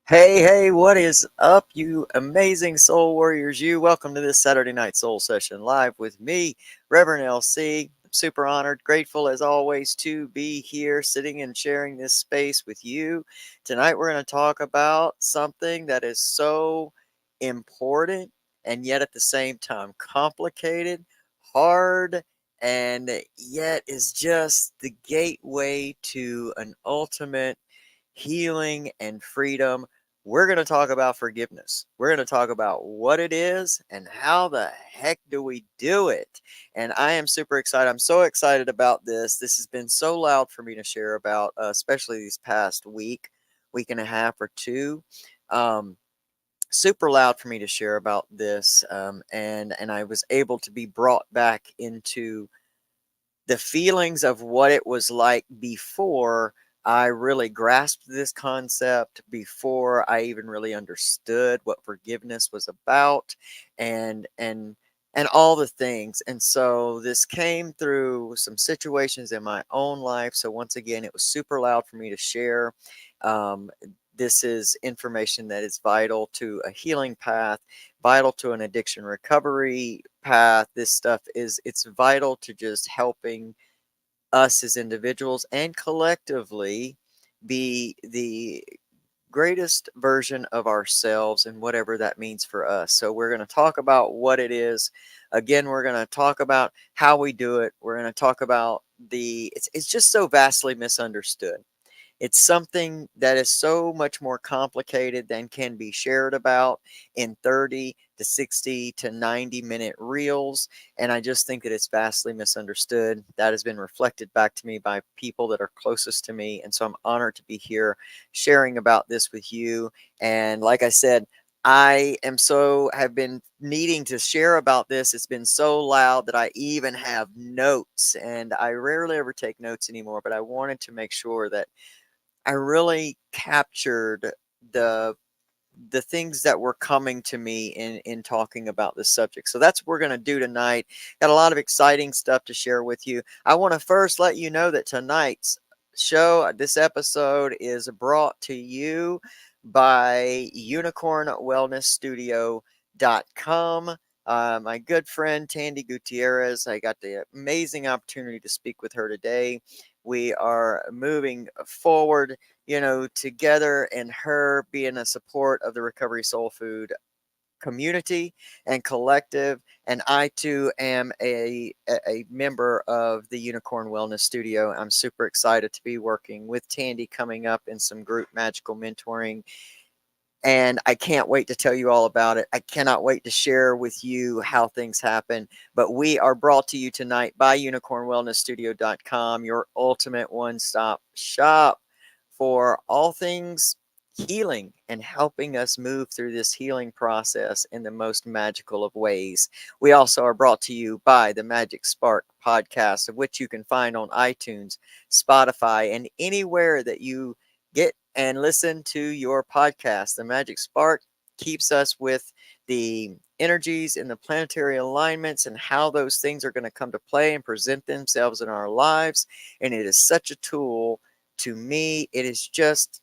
Hey, hey, what is up, you amazing soul warriors? Welcome to this Saturday Night Soul Session live with me, Reverend LC. I'm super honored, grateful as always to be here, sitting and sharing this space with you. Tonight, we're going to talk about something that is so important and yet at the same time complicated, hard, and yet is just the gateway to an ultimate healing and freedom. We're going to talk about forgiveness. We're going to talk about what it is and how the heck do we do it. And I am super excited. I'm so excited about this. This has been so loud for me to share about, especially these past week and a half or two. Um, Super loud for me to share about this. And I was able to be brought back into the feelings of what it was like before I really grasped this concept, before I even really understood what forgiveness was about, and and and all the things. And so this came through some situations in my own life. So once again, it was super loud for me to share. Um, this is information that is vital to a healing path, vital to an addiction recovery path. This stuff is it's vital to just helping us as individuals and collectively be the greatest version of ourselves and whatever that means for us. So we're going to talk about what it is. Again, we're going to talk about how we do it. We're going to talk about it's just so vastly misunderstood. It's something that is so much more complicated than can be shared about in 30 to 60 to 90-minute reels. And I just think that it's vastly misunderstood. That has been reflected back to me by people that are closest to me. And so I'm honored to be here sharing about this with you. And like I said, have been needing to share about this. It's been so loud that I even have notes, and I rarely ever take notes anymore, but I wanted to make sure that I really captured the the things that were coming to me in talking about this subject. So that's what we're going to do tonight. Got a lot of exciting stuff to share with you. I want to first let you know that tonight's show, this episode is brought to you by unicornwellnessstudio.com. My good friend Tandy Gutierrez, I got the amazing opportunity to speak with her today. We are moving forward, together, and her being a support of the Recovery Soul Food community and collective. And I too am a member of the Unicorn Wellness Studio. I'm super excited to be working with Tandy coming up in some group magical mentoring. And I can't wait to tell you all about it. I cannot wait to share with you how things happen. But we are brought to you tonight by unicornwellnessstudio.com, your ultimate one stop shop for all things healing and helping us move through this healing process in the most magical of ways. We also are brought to you by the Magic Spark podcast, of which you can find on iTunes, Spotify, and anywhere that you get and listen to your podcast. The Magic Spark keeps us with the energies and the planetary alignments and how those things are going to come to play and present themselves in our lives. And it is such a tool to me. It is just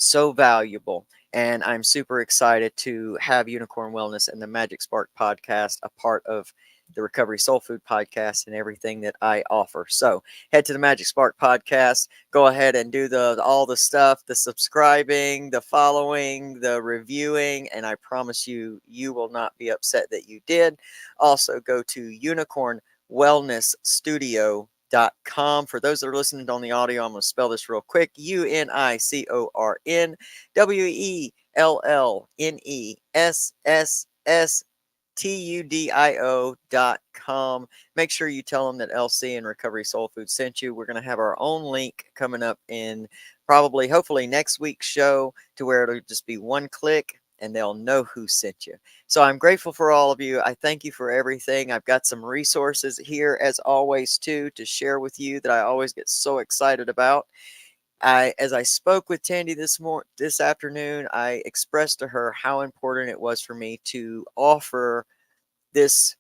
so valuable. And I'm super excited to have Unicorn Wellness and the Magic Spark podcast a part of the Recovery Soul Food podcast and everything that I offer. So head to the Magic Spark podcast. Go ahead and do all the stuff, the subscribing, the following, the reviewing, and I promise you, you will not be upset that you did. Also, go to Unicorn Wellness Studio com. For those that are listening on the audio, I'm going to spell this real quick: UNICORNWELLNESSSTUDIO.com. Make sure you tell them that LC and Recovery Soul Food sent you. We're going to have our own link coming up in probably, hopefully, next week's show, to where it'll just be one click and they'll know who sent you. So I'm grateful for all of you. I thank you for everything. I've got some resources here, as always, too, to share with you that I always get so excited about. As I spoke with Tandy this afternoon, I expressed to her how important it was for me to offer this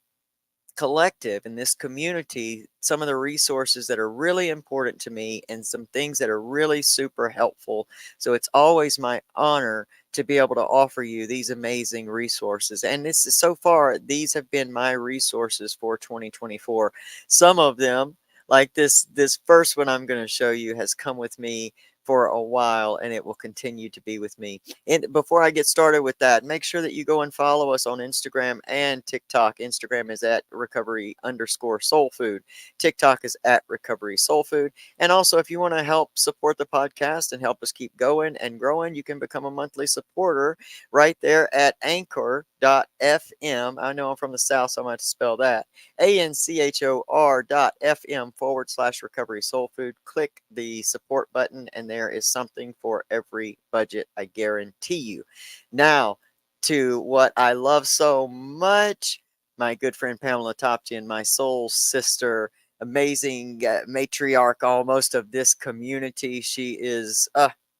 collective, in this community, some of the resources that are really important to me and some things that are really super helpful. So it's always my honor to be able to offer you these amazing resources. And this is, so far, these have been my resources for 2024. Some of them, like this first one I'm going to show you, has come with me for a while, and it will continue to be with me. And before I get started with that, make sure that you go and follow us on Instagram and TikTok. Instagram is at recovery_soul_food. TikTok is at recovery soul food. And also, if you want to help support the podcast and help us keep going and growing, you can become a monthly supporter right there at anchor.fm. I know I'm from the South, so I'm going to spell that. anchor.fm/recovery soul food. Click the support button, and there is something for every budget, I guarantee you. Now, to what I love so much, my good friend Pamela Topjian, my soul sister, amazing matriarch almost of this community. She is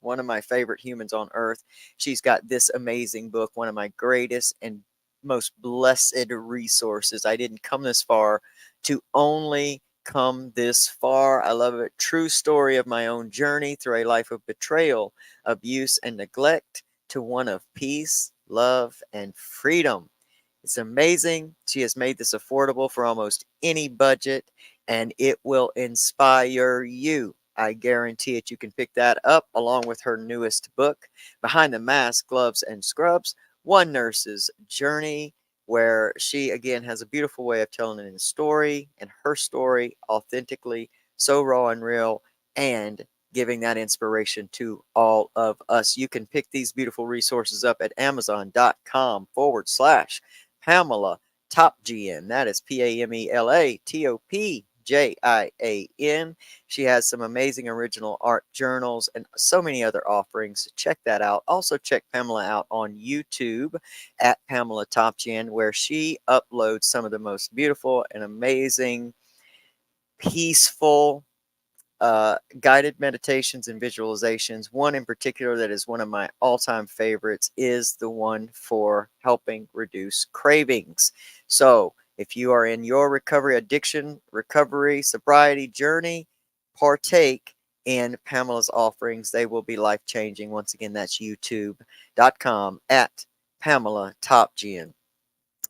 one of my favorite humans on earth. She's got this amazing book, one of my greatest and most blessed resources. I didn't come this far to only come this far. I love it. True story of my own journey through a life of betrayal, abuse, and neglect to one of peace, love, and freedom. It's amazing. She has made this affordable for almost any budget, and it will inspire you. I guarantee it. You can pick that up along with her newest book, Behind the Mask, Gloves, and Scrubs, One Nurse's Journey, where she again has a beautiful way of telling a story, and her story authentically, so raw and real, and giving that inspiration to all of us. You can pick these beautiful resources up at amazon.com/Pamela Topjian. That is PAMELATOPJIAN. She has some amazing original art journals and so many other offerings. Check that out. Also, check Pamela out on YouTube at Pamela Topjian, where she uploads some of the most beautiful and amazing, peaceful, guided meditations and visualizations. One in particular that is one of my all-time favorites is the one for helping reduce cravings. So if you are in your recovery, addiction, recovery, sobriety journey, partake in Pamela's offerings. They will be life-changing. Once again, that's youtube.com at Pamela Topjian.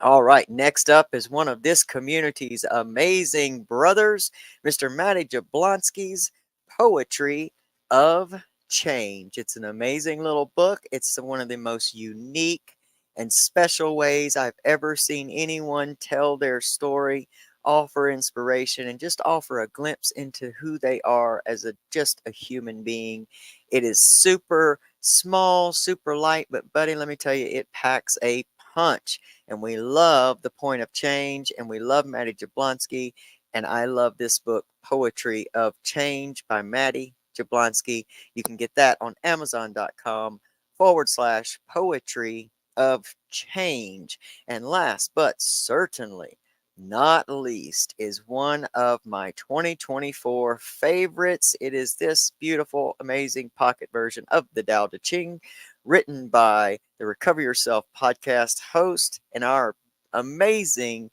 All right, next up is one of this community's amazing brothers, Mr. Matty Jablonski's Poetry of Change. It's an amazing little book. It's one of the most unique and special ways I've ever seen anyone tell their story, offer inspiration, and just offer a glimpse into who they are as just a human being. It is super small, super light, but buddy, let me tell you, it packs a punch. And we love the point of change, and we love Matty Jablonski. And I love this book, Poetry of Change by Matty Jablonski. You can get that on amazon.com/poetry of change. And last but certainly not least is one of my 2024 favorites. It is this beautiful, amazing pocket version of the Tao Te Ching, written by the Recover Yourself podcast host and our amazing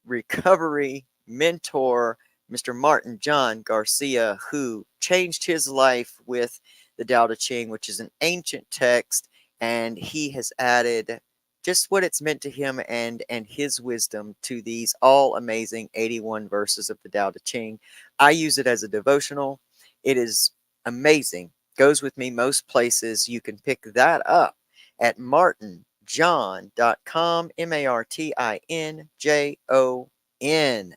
recovery mentor, Mr. Martin John Garcia, who changed his life with the Tao Te Ching, which is an ancient text, and he has added just what it's meant to him and his wisdom to these all amazing 81 verses of the Tao Te Ching. I use it as a devotional. It is amazing. Goes with me most places. You can pick that up at martinjon.com, MartinJon.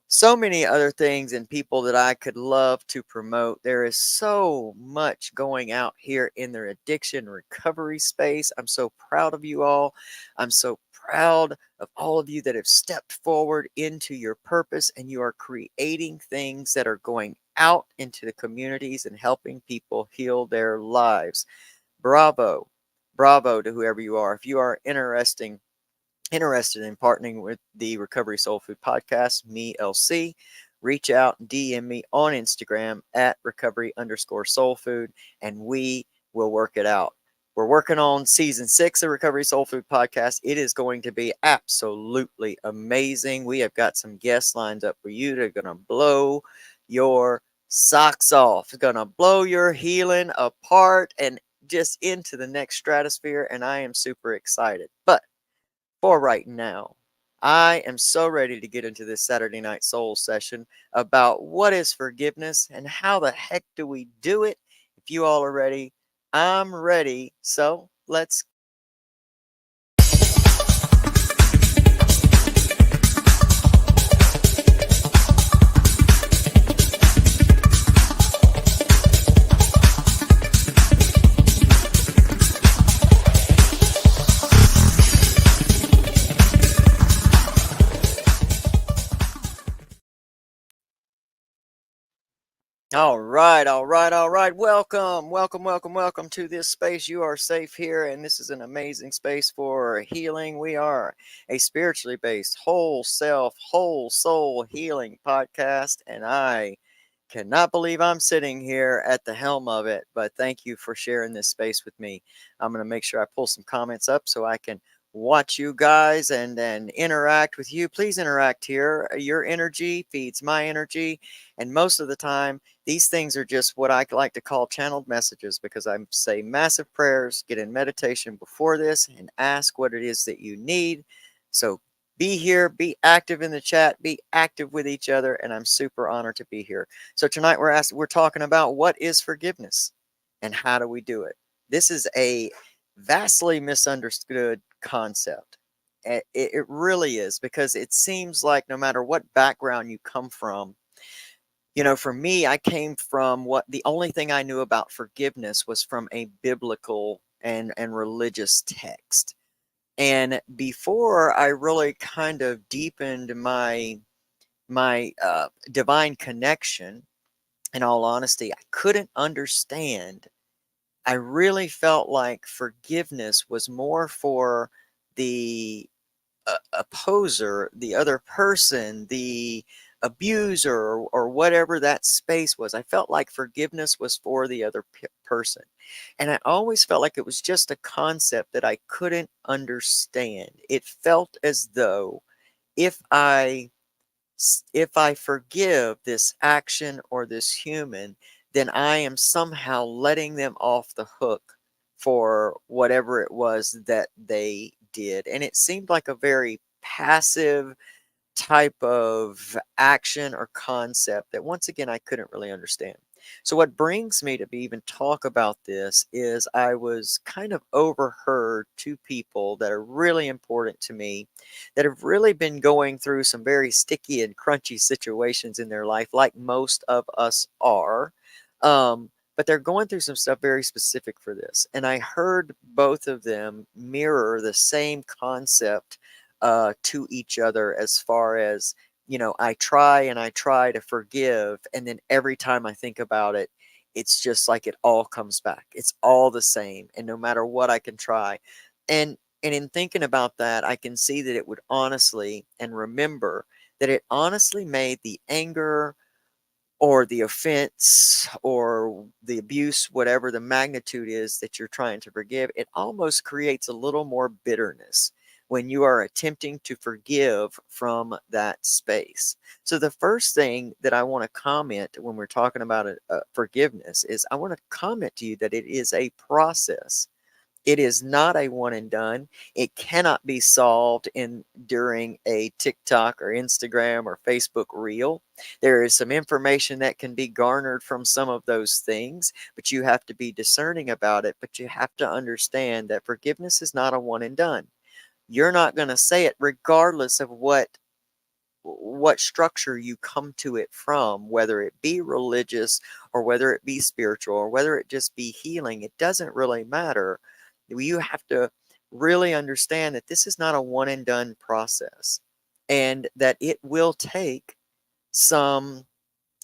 So many other things and people that I could love to promote. There is so much going out here in the addiction recovery space. I'm so proud of you all. I'm so proud of all of you that have stepped forward into your purpose, and you are creating things that are going out into the communities and helping people heal their lives. Bravo. Bravo to whoever you are. If you are interested in partnering with the Recovery Soul Food Podcast, me, LC, reach out and DM me on Instagram at recovery_soul food, and we will work it out. We're working on season 6 of Recovery Soul Food Podcast. It is going to be absolutely amazing. We have got some guests lined up for you that are going to blow your socks off. It's going to blow your healing apart and just into the next stratosphere. And I am super excited. But for right now, I am so ready to get into this Saturday Night Soul session about what is forgiveness and how the heck do we do it. If you all are ready, I'm ready. So let's. All right, all right, all right. Welcome, welcome, welcome, welcome to this space. You are safe here, and this is an amazing space for healing. We are a spiritually based, whole self, whole soul healing podcast, and I cannot believe I'm sitting here at the helm of it, but thank you for sharing this space with me. I'm going to make sure I pull some comments up so I can watch you guys and interact with you. Please interact here. Your energy feeds my energy, and most of the time, these things are just what I like to call channeled messages because I say massive prayers, get in meditation before this, and ask what it is that you need. So be here, be active in the chat, be active with each other, and I'm super honored to be here. So tonight we're talking about what is forgiveness and how do we do it. This is a vastly misunderstood concept. It really is, because it seems like no matter what background you come from, for me, I came from what the only thing I knew about forgiveness was from a biblical and religious text. And before I really kind of deepened my divine connection, in all honesty, I couldn't understand. I really felt like forgiveness was more for the opposer, the other person, the abuser, or whatever that space was. I felt like forgiveness was for the other person. And I always felt like it was just a concept that I couldn't understand. It felt as though if I if I forgive this action or this human, then I am somehow letting them off the hook for whatever it was that they did. And it seemed like a very passive type of action or concept that, once again, I couldn't really understand. So what brings me to even talk about this is I was kind of overheard two people that are really important to me that have really been going through some very sticky and crunchy situations in their life, like most of us are. But they're going through some stuff very specific for this. And I heard both of them mirror the same concept to each other, as far as, I try and I try to forgive, and then every time I think about it, it's just like it all comes back. It's all the same, and no matter what I can try. And in thinking about that, I can see that it would honestly, and remember that it honestly made the anger or the offense or the abuse, whatever the magnitude is that you're trying to forgive, it almost creates a little more bitterness when you are attempting to forgive from that space. So, the first thing that I want to comment when we're talking about forgiveness is I want to comment to you that it is a process. It is not a one and done. It cannot be solved in during a TikTok or Instagram or Facebook reel. There is some information that can be garnered from some of those things, but you have to be discerning about it. But you have to understand that forgiveness is not a one and done. You're not going to say it regardless of what structure you come to it from, whether it be religious or whether it be spiritual or whether it just be healing. It doesn't really matter. You have to really understand that this is not a one and done process, and that it will take some,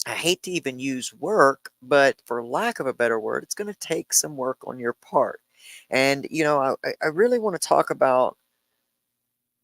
I hate to even use work, but for lack of a better word, it's going to take some work on your part. And, I really want to talk about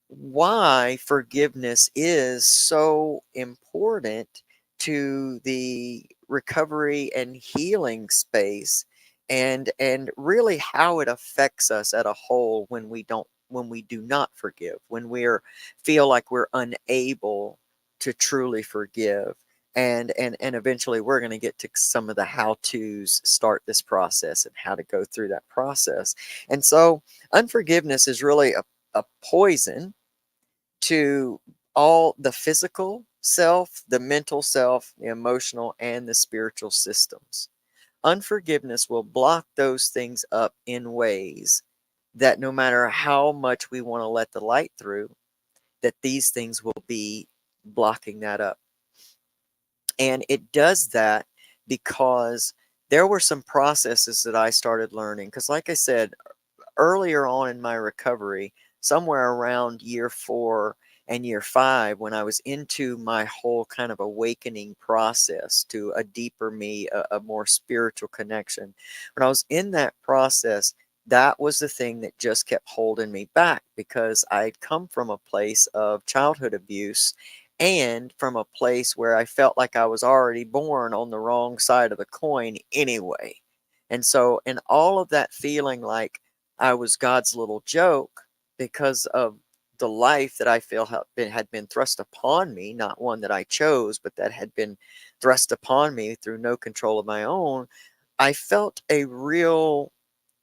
why forgiveness is so important to the recovery and healing space, and really how it affects us at a whole when we do not forgive, when we're feel like we're unable to truly forgive. And eventually we're going to get to some of the how to's start this process and how to go through that process. And so unforgiveness is really a poison to all the physical self, the mental self, the emotional, and the spiritual systems. Unforgiveness will block those things up in ways that no matter how much we want to let the light through, that these things will be blocking that up. And it does that because there were some processes that I started learning. Because, like I said, earlier on in my recovery, somewhere around year 4 and year 5, when I was into my whole kind of awakening process to a deeper me, a more spiritual connection, when I was in that process, that was the thing that just kept holding me back because I'd come from a place of childhood abuse and from a place where I felt like I was already born on the wrong side of the coin anyway. And so, in all of that feeling like I was God's little joke because of the life that I feel had been thrust upon me, not one that I chose, but that had been thrust upon me through no control of my own. I felt a real,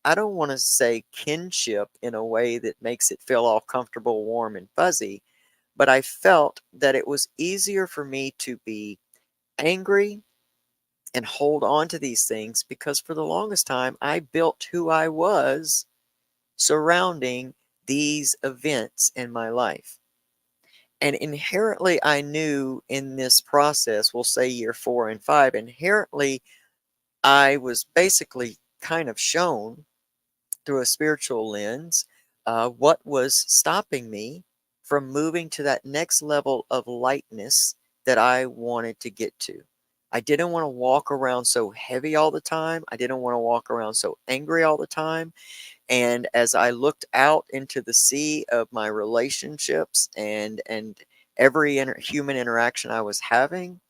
I don't want to say kinship in a way that makes it feel all comfortable, warm, and fuzzy, but I felt that it was easier for me to be angry and hold on to these things because for the longest time I built who I was surrounding these events in my life. And inherently, I knew in this process, we'll say year 4 and 5, inherently, I was basically kind of shown through a spiritual lens what was stopping me from moving to that next level of lightness that I wanted to get to. I didn't want to walk around so heavy all the time. I didn't want to walk around so angry all the time. And as I looked out into the sea of my relationships and every human interaction I was having,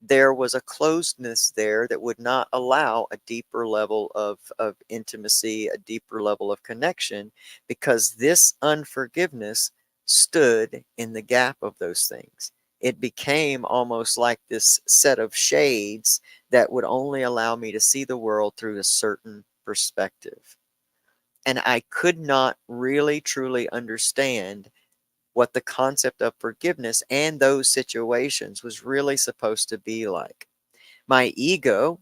there was a closedness there that would not allow a deeper level of intimacy, a deeper level of connection, because this unforgiveness stood in the gap of those things. It became almost like this set of shades that would only allow me to see the world through a certain perspective. And I could not really truly understand what the concept of forgiveness and those situations was really supposed to be like. My ego,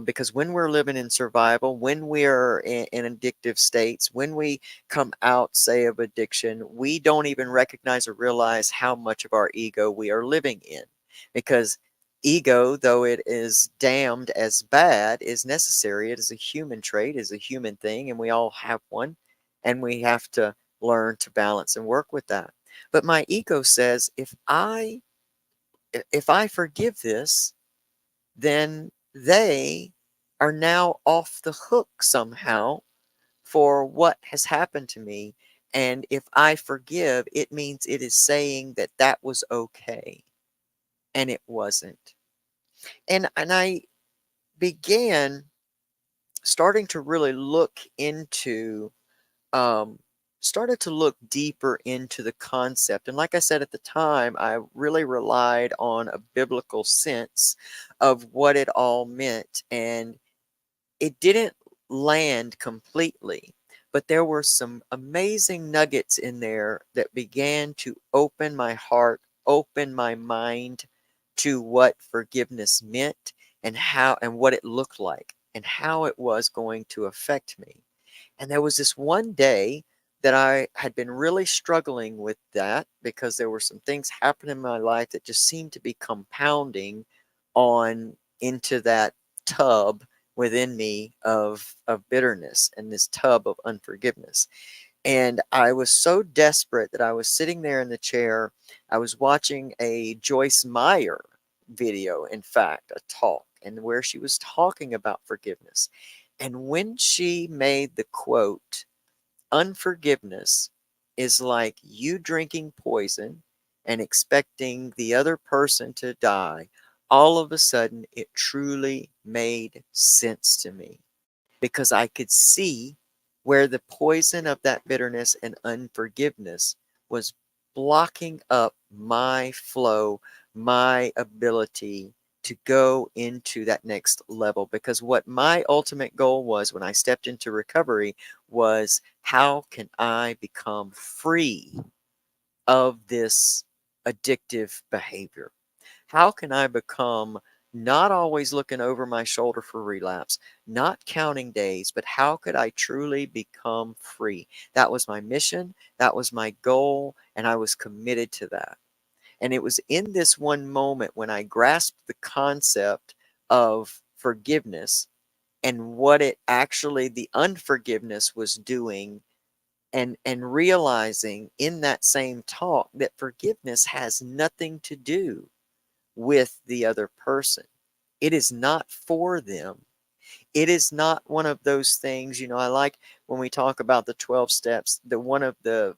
because when we're living in survival, when we're in addictive states, when we come out, say, of addiction, we don't even recognize or realize how much of our ego we are living in. Because ego, though it is damned as bad, is necessary. It is a human trait, is a human thing, and we all have one. And we have to learn to balance and work with that. But my ego says, if I forgive this, then they are now off the hook somehow for what has happened to me. And if I forgive, it means it is saying that that was okay. And it wasn't. And I began starting to really look into um, started to look deeper into the concept. And like I said at the time, I really relied on a biblical sense of what it all meant. And it didn't land completely, but there were some amazing nuggets in there that began to open my heart, open my mind to what forgiveness meant and how and what it looked like and how it was going to affect me. And there was this one day that I had been really struggling with that because there were some things happening in my life that just seemed to be compounding on into that tub within me of bitterness and this tub of unforgiveness. And I was so desperate that I was sitting there in the chair. I was watching a Joyce Meyer video, in fact, a talk, and where she was talking about forgiveness. And when she made the quote, unforgiveness is like you drinking poison and expecting the other person to die, all of a sudden it truly made sense to me. because I could see where the poison of that bitterness and unforgiveness was blocking up my flow, my ability to go into that next level. Because what my ultimate goal was when I stepped into recovery was, how can I become free of this addictive behavior? How can I become not always looking over my shoulder for relapse, not counting days, but how could I truly become free? That was my mission, that was my goal, and I was committed to that. And it was in this one moment when I grasped the concept of forgiveness and what it actually, the unforgiveness was doing, and realizing in that same talk that forgiveness has nothing to do with the other person. It is not for them. It is not one of those things, I like when we talk about the 12 steps, the one of the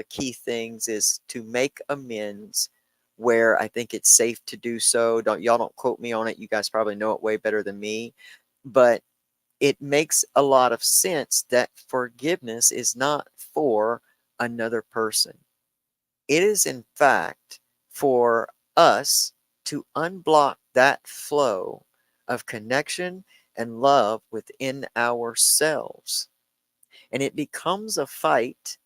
key things is to make amends where I think it's safe to do so. Don't quote me on it. You guys probably know it way better than me, but it makes a lot of sense that forgiveness is not for another person. It is, in fact, for us to unblock that flow of connection and love within ourselves. And it becomes a fight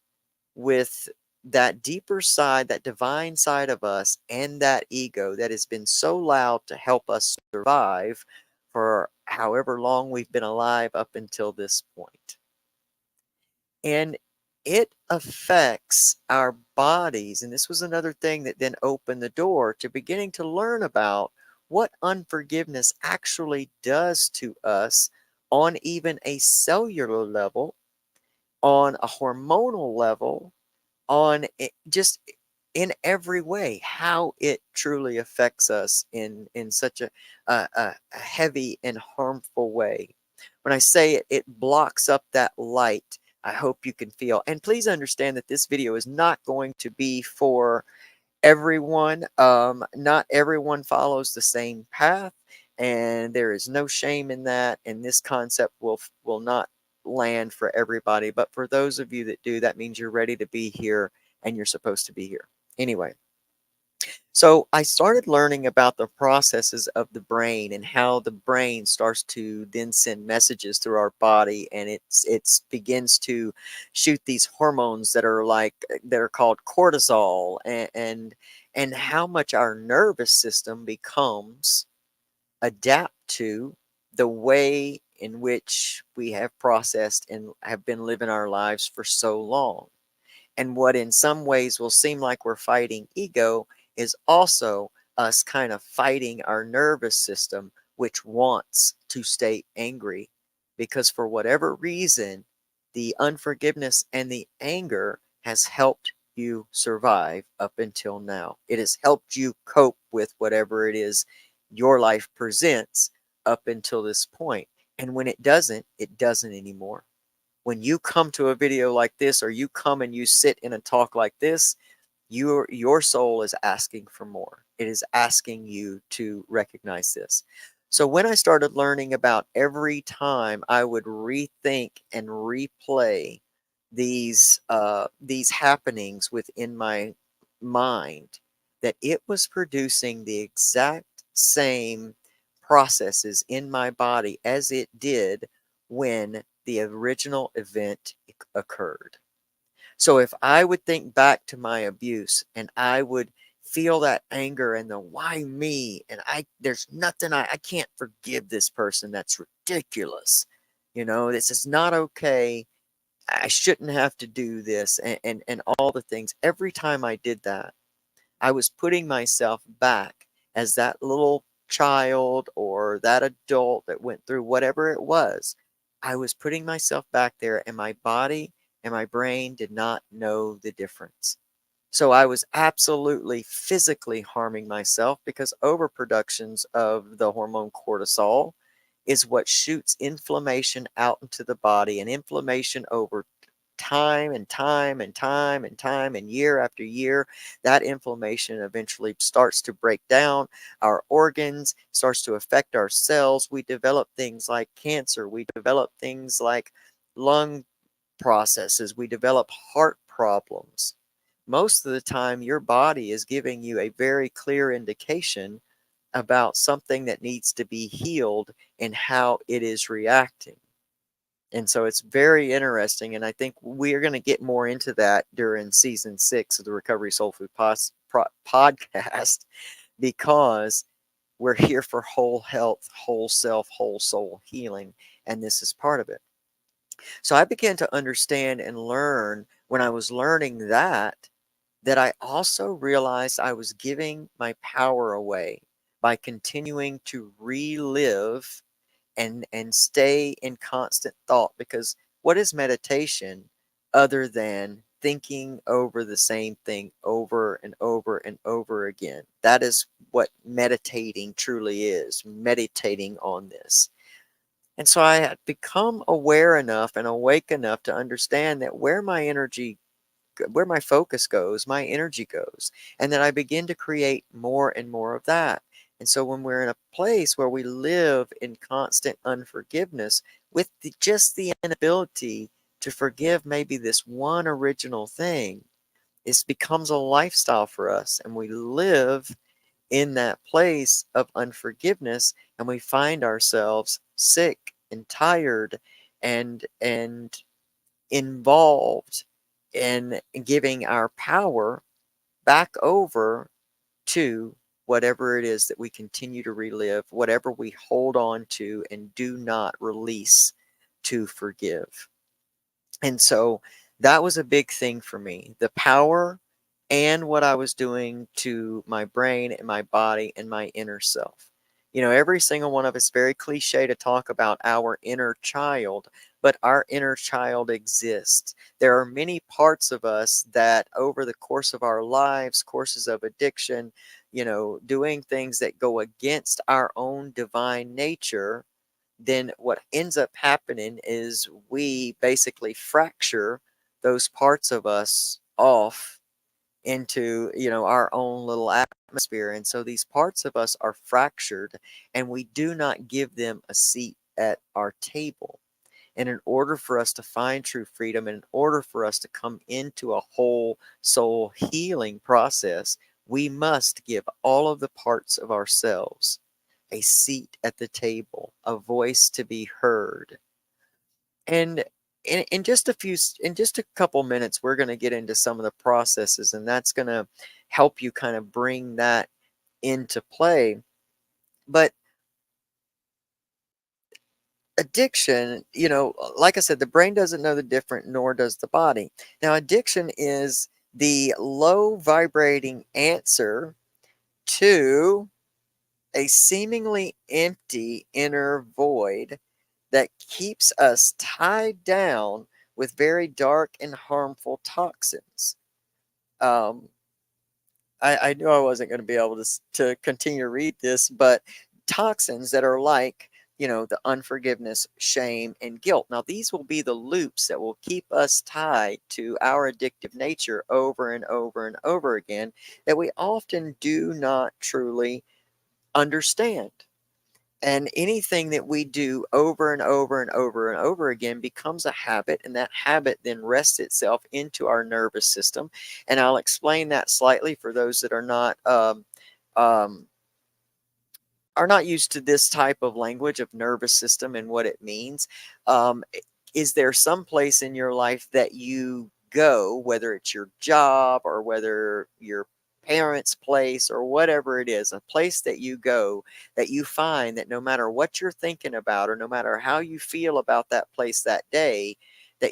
with that deeper side, that divine side of us, and that ego that has been so loud to help us survive for however long we've been alive up until this point. And it affects our bodies. And this was another thing that then opened the door to beginning to learn about what unforgiveness actually does to us on even a cellular level, on a hormonal level, on just in every way, how it truly affects us in such a heavy and harmful way. When I say it blocks up that light, I hope you can feel. And please understand that this video is not going to be for everyone. Not everyone follows the same path, and there is no shame in that. And this concept will not land for everybody. But for those of you that do, that means you're ready to be here and you're supposed to be here. Anyway, so I started learning about the processes of the brain and how the brain starts to then send messages through our body, and it begins to shoot these hormones that are called cortisol, and how much our nervous system becomes adapt to the way in which we have processed and have been living our lives for so long. And what in some ways will seem like we're fighting ego is also us kind of fighting our nervous system, which wants to stay angry because for whatever reason, the unforgiveness and the anger has helped you survive up until now. It has helped you cope with whatever it is your life presents up until this point. And when it doesn't anymore. When you come to a video like this, or you come and you sit in a talk like this, your soul is asking for more. It is asking you to recognize this. So when I started learning about every time I would rethink and replay these happenings within my mind, that it was producing the exact same processes in my body as it did when the original event occurred. So if I would think back to my abuse and I would feel that anger and the why me, and there's nothing, I can't forgive this person. That's ridiculous. This is not okay. I shouldn't have to do this, and all the things. Every time I did that, I was putting myself back as that little child or that adult that went through whatever it was. I was putting myself back there, and my body and my brain did not know the difference. So I was absolutely physically harming myself because overproductions of the hormone cortisol is what shoots inflammation out into the body, and inflammation over time and time and time and time and year after year, that inflammation eventually starts to break down our organs, starts to affect our cells. We develop things like cancer. We develop things like lung processes. We develop heart problems. Most of the time, your body is giving you a very clear indication about something that needs to be healed and how it is reacting. And so it's very interesting. And I think we're going to get more into that during season 6 of the Recovery Soul Food podcast, because we're here for whole health, whole self, whole soul healing. And this is part of it. So I began to understand and learn when I was learning that I also realized I was giving my power away by continuing to relive and stay in constant thought. Because what is meditation other than thinking over the same thing over and over and over again? That is what meditating truly is, meditating on this. And so I had become aware enough and awake enough to understand that where my focus goes, my energy goes, and then I begin to create more and more of that. And so when we're in a place where we live in constant unforgiveness with just the inability to forgive maybe this one original thing, it becomes a lifestyle for us, and we live in that place of unforgiveness, and we find ourselves sick and tired and involved in giving our power back over to whatever it is that we continue to relive, whatever we hold on to and do not release to forgive. And so that was a big thing for me, the power and what I was doing to my brain and my body and my inner self. You know, every single one of us, very cliche to talk about our inner child, but our inner child exists. There are many parts of us that over the course of our lives, courses of addiction, you know, doing things that go against our own divine nature, then what ends up happening is we basically fracture those parts of us off into, you know, our own little atmosphere. And so these parts of us are fractured, and we do not give them a seat at our table. And in order for us to find true freedom, and in order for us to come into a whole soul healing process, we must give all of the parts of ourselves a seat at the table, a voice to be heard. And in just in just a couple minutes, we're going to get into some of the processes, and that's going to help you kind of bring that into play. But addiction, you know, like I said, the brain doesn't know the difference, nor does the body. Now, addiction is the low vibrating answer to a seemingly empty inner void that keeps us tied down with very dark and harmful toxins. Um, I knew I wasn't going to be able to continue to read this, but toxins that are like, you know, the unforgiveness, shame, and guilt. Now, these will be the loops that will keep us tied to our addictive nature over and over and over again, that we often do not truly understand. And anything that we do over and over and over and over again becomes a habit, and that habit then rests itself into our nervous system. And I'll explain that slightly for those that um, are not used to this type of language of nervous system and what it means. Um, is there some place in your life that you go, whether it's your job or whether your parents' place or whatever it is, a place that you go that you find that no matter what you're thinking about or no matter how you feel about that place that day, that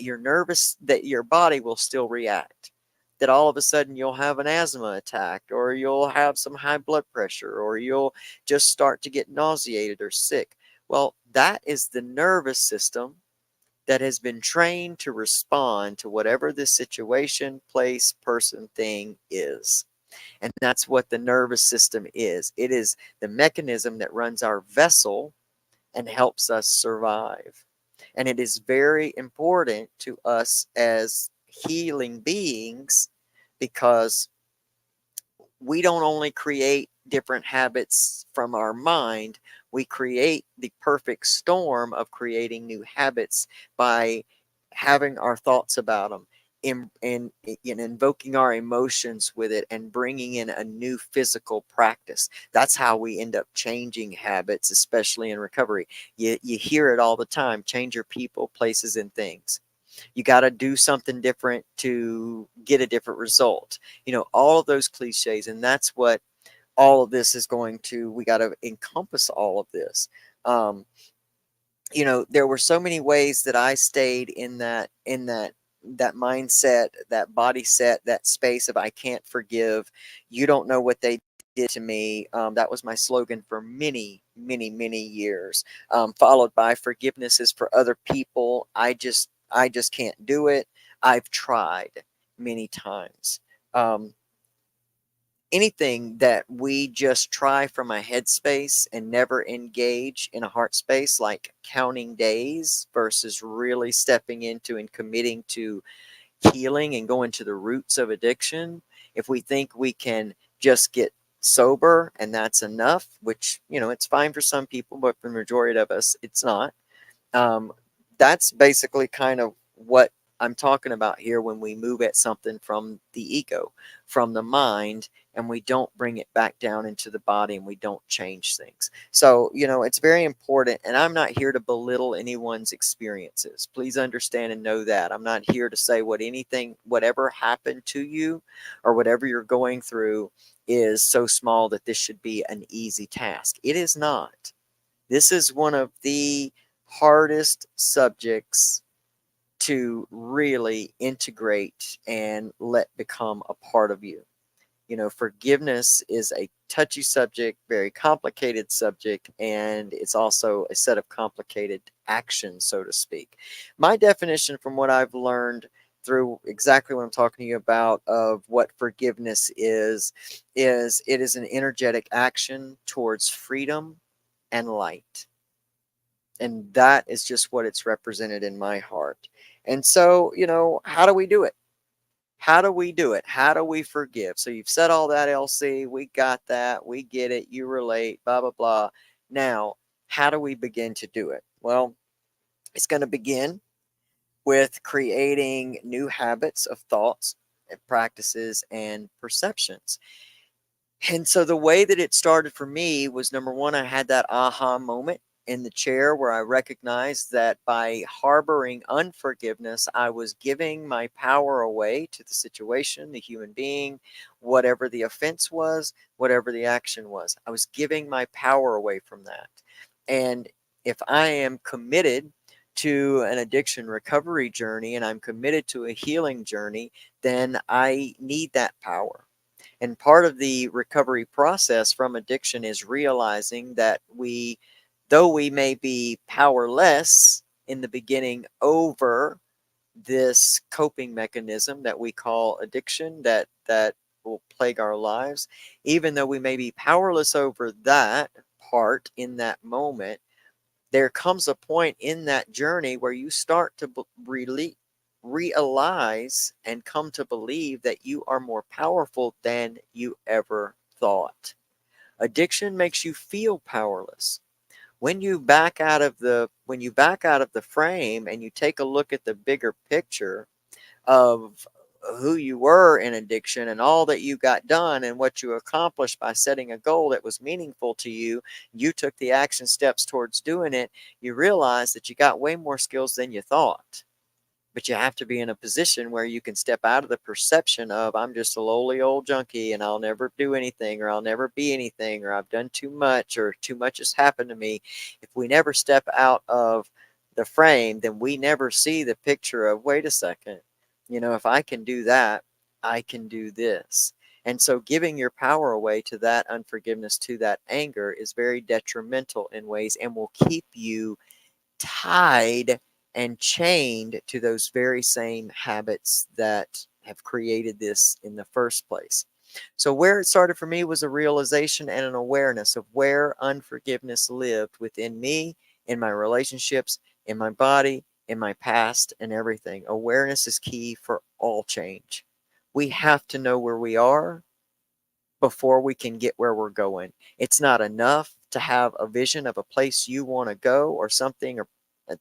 that your body will still react? That all of a sudden you'll have an asthma attack, or you'll have some high blood pressure, or you'll just start to get nauseated or sick. Well, that is the nervous system that has been trained to respond to whatever the situation, place, person, thing is. And that's what the nervous system is. It is the mechanism that runs our vessel and helps us survive. And it is very important to us as healing beings because we don't only create different habits from our mind, we create the perfect storm of creating new habits by having our thoughts about them in invoking our emotions with it and bringing in a new physical practice. That's how we end up changing habits, especially in recovery. You hear it all the time: change your people, places, and things. You got to do something different to get a different result. All of those cliches. And that's what all of this is going to, we got to encompass all of this. Um, there were so many ways that I stayed in that mindset, that body set, that space of I can't forgive. You don't know what they did to me. That was my slogan for many, many, many years. Followed by forgiveness is for other people. I just can't do it. I've tried many times. Um, Anything that we just try from a headspace and never engage in a heart space, like counting days versus really stepping into and committing to healing and going to the roots of addiction. If we think we can just get sober and that's enough, which, it's fine for some people, but for the majority of us, it's not. um, that's basically kind of what I'm talking about here when we move at something from the ego, from the mind, and we don't bring it back down into the body and we don't change things. So, it's very important. And I'm not here to belittle anyone's experiences. Please understand and know that. I'm not here to say whatever happened to you or whatever you're going through is so small that this should be an easy task. It is not. This is one of the hardest subjects to really integrate and let become a part of you. Forgiveness is a touchy subject, very complicated subject, and it's also a set of complicated actions, so to speak. My definition from what I've learned through exactly what I'm talking to you about of what forgiveness is it is an energetic action towards freedom and light. And that is just what it's represented in my heart. And so, how do we do it? How do we do it? How do we forgive? So you've said all that, LC. We got that. We get it. You relate, blah, blah, blah. Now, how do we begin to do it? Well, it's going to begin with creating new habits of thoughts and practices and perceptions. And so the way that it started for me was, number one, I had that aha moment in the chair where I recognized that by harboring unforgiveness, I was giving my power away to the situation, the human being, whatever the offense was, whatever the action was. I was giving my power away from that. And if I am committed to an addiction recovery journey and I'm committed to a healing journey, then I need that power. And part of the recovery process from addiction is realizing that though we may be powerless in the beginning over this coping mechanism that we call addiction that will plague our lives, even though we may be powerless over that part in that moment, there comes a point in that journey where you start to realize and come to believe that you are more powerful than you ever thought. Addiction makes you feel powerless. When you back out of the frame and you take a look at the bigger picture of who you were in addiction and all that you got done and what you accomplished by setting a goal that was meaningful to you, you took the action steps towards doing it, you realize that you got way more skills than you thought. But you have to be in a position where you can step out of the perception of I'm just a lowly old junkie and I'll never do anything or I'll never be anything or I've done too much or too much has happened to me. If we never step out of the frame, then we never see the picture of, wait a second, if I can do that, I can do this. And so giving your power away to that unforgiveness, to that anger is very detrimental in ways and will keep you tied and chained to those very same habits that have created this in the first place. So, where it started for me was a realization and an awareness of where unforgiveness lived within me, in my relationships, in my body, in my past, and everything. Awareness is key for all change. We have to know where we are before we can get where we're going. It's not enough to have a vision of a place you want to go or something or a,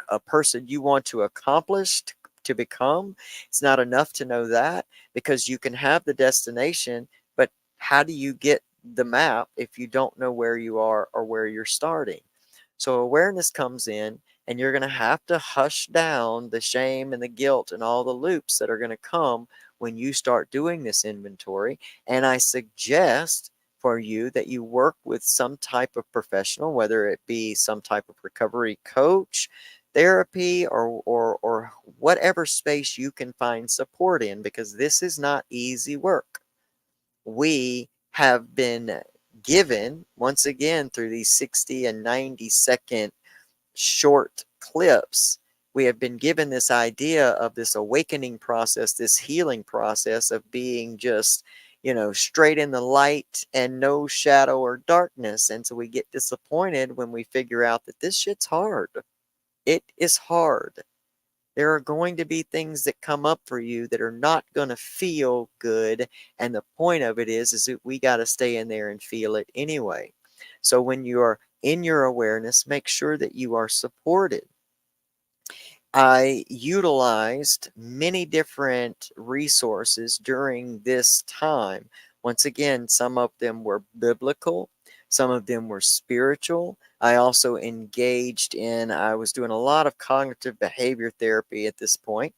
a person you want to accomplish to become. It's not enough to know that, because you can have the destination, but how do you get the map if you don't know where you are or where you're starting? So awareness comes in, and you're going to have to hush down the shame and the guilt and all the loops that are going to come when you start doing this inventory. And I suggest for you that you work with some type of professional, whether it be some type of recovery coach, therapy, or whatever space you can find support in, because this is not easy work. We have been given, once again, through these 60 and 90-second short clips, we have been given this idea of this awakening process, this healing process of being just, straight in the light and no shadow or darkness. And so we get disappointed when we figure out that this shit's hard. It is hard. There are going to be things that come up for you that are not going to feel good. And the point of it is that we got to stay in there and feel it anyway. So when you are in your awareness, make sure that you are supported. I utilized many different resources during this time. Once again, some of them were biblical, some of them were spiritual. I also engaged in, I was doing a lot of cognitive behavior therapy at this point.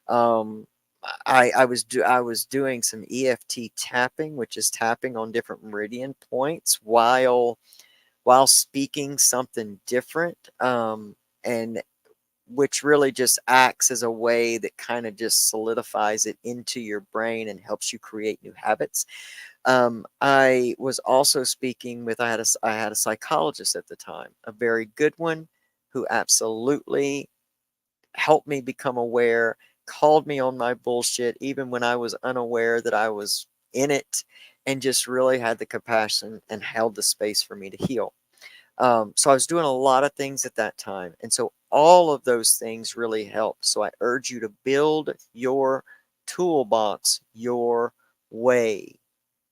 I was doing some EFT tapping, which is tapping on different meridian points while speaking something different, and which really just acts as a way that kind of just solidifies it into your brain and helps you create new habits. I was also speaking with, I had a psychologist at the time, a very good one, who absolutely helped me become aware, called me on my bullshit, even when I was unaware that I was in it, and just really had the compassion and held the space for me to heal. So I was doing a lot of things at that time. And so all of those things really helped. So I urge you to build your toolbox your way.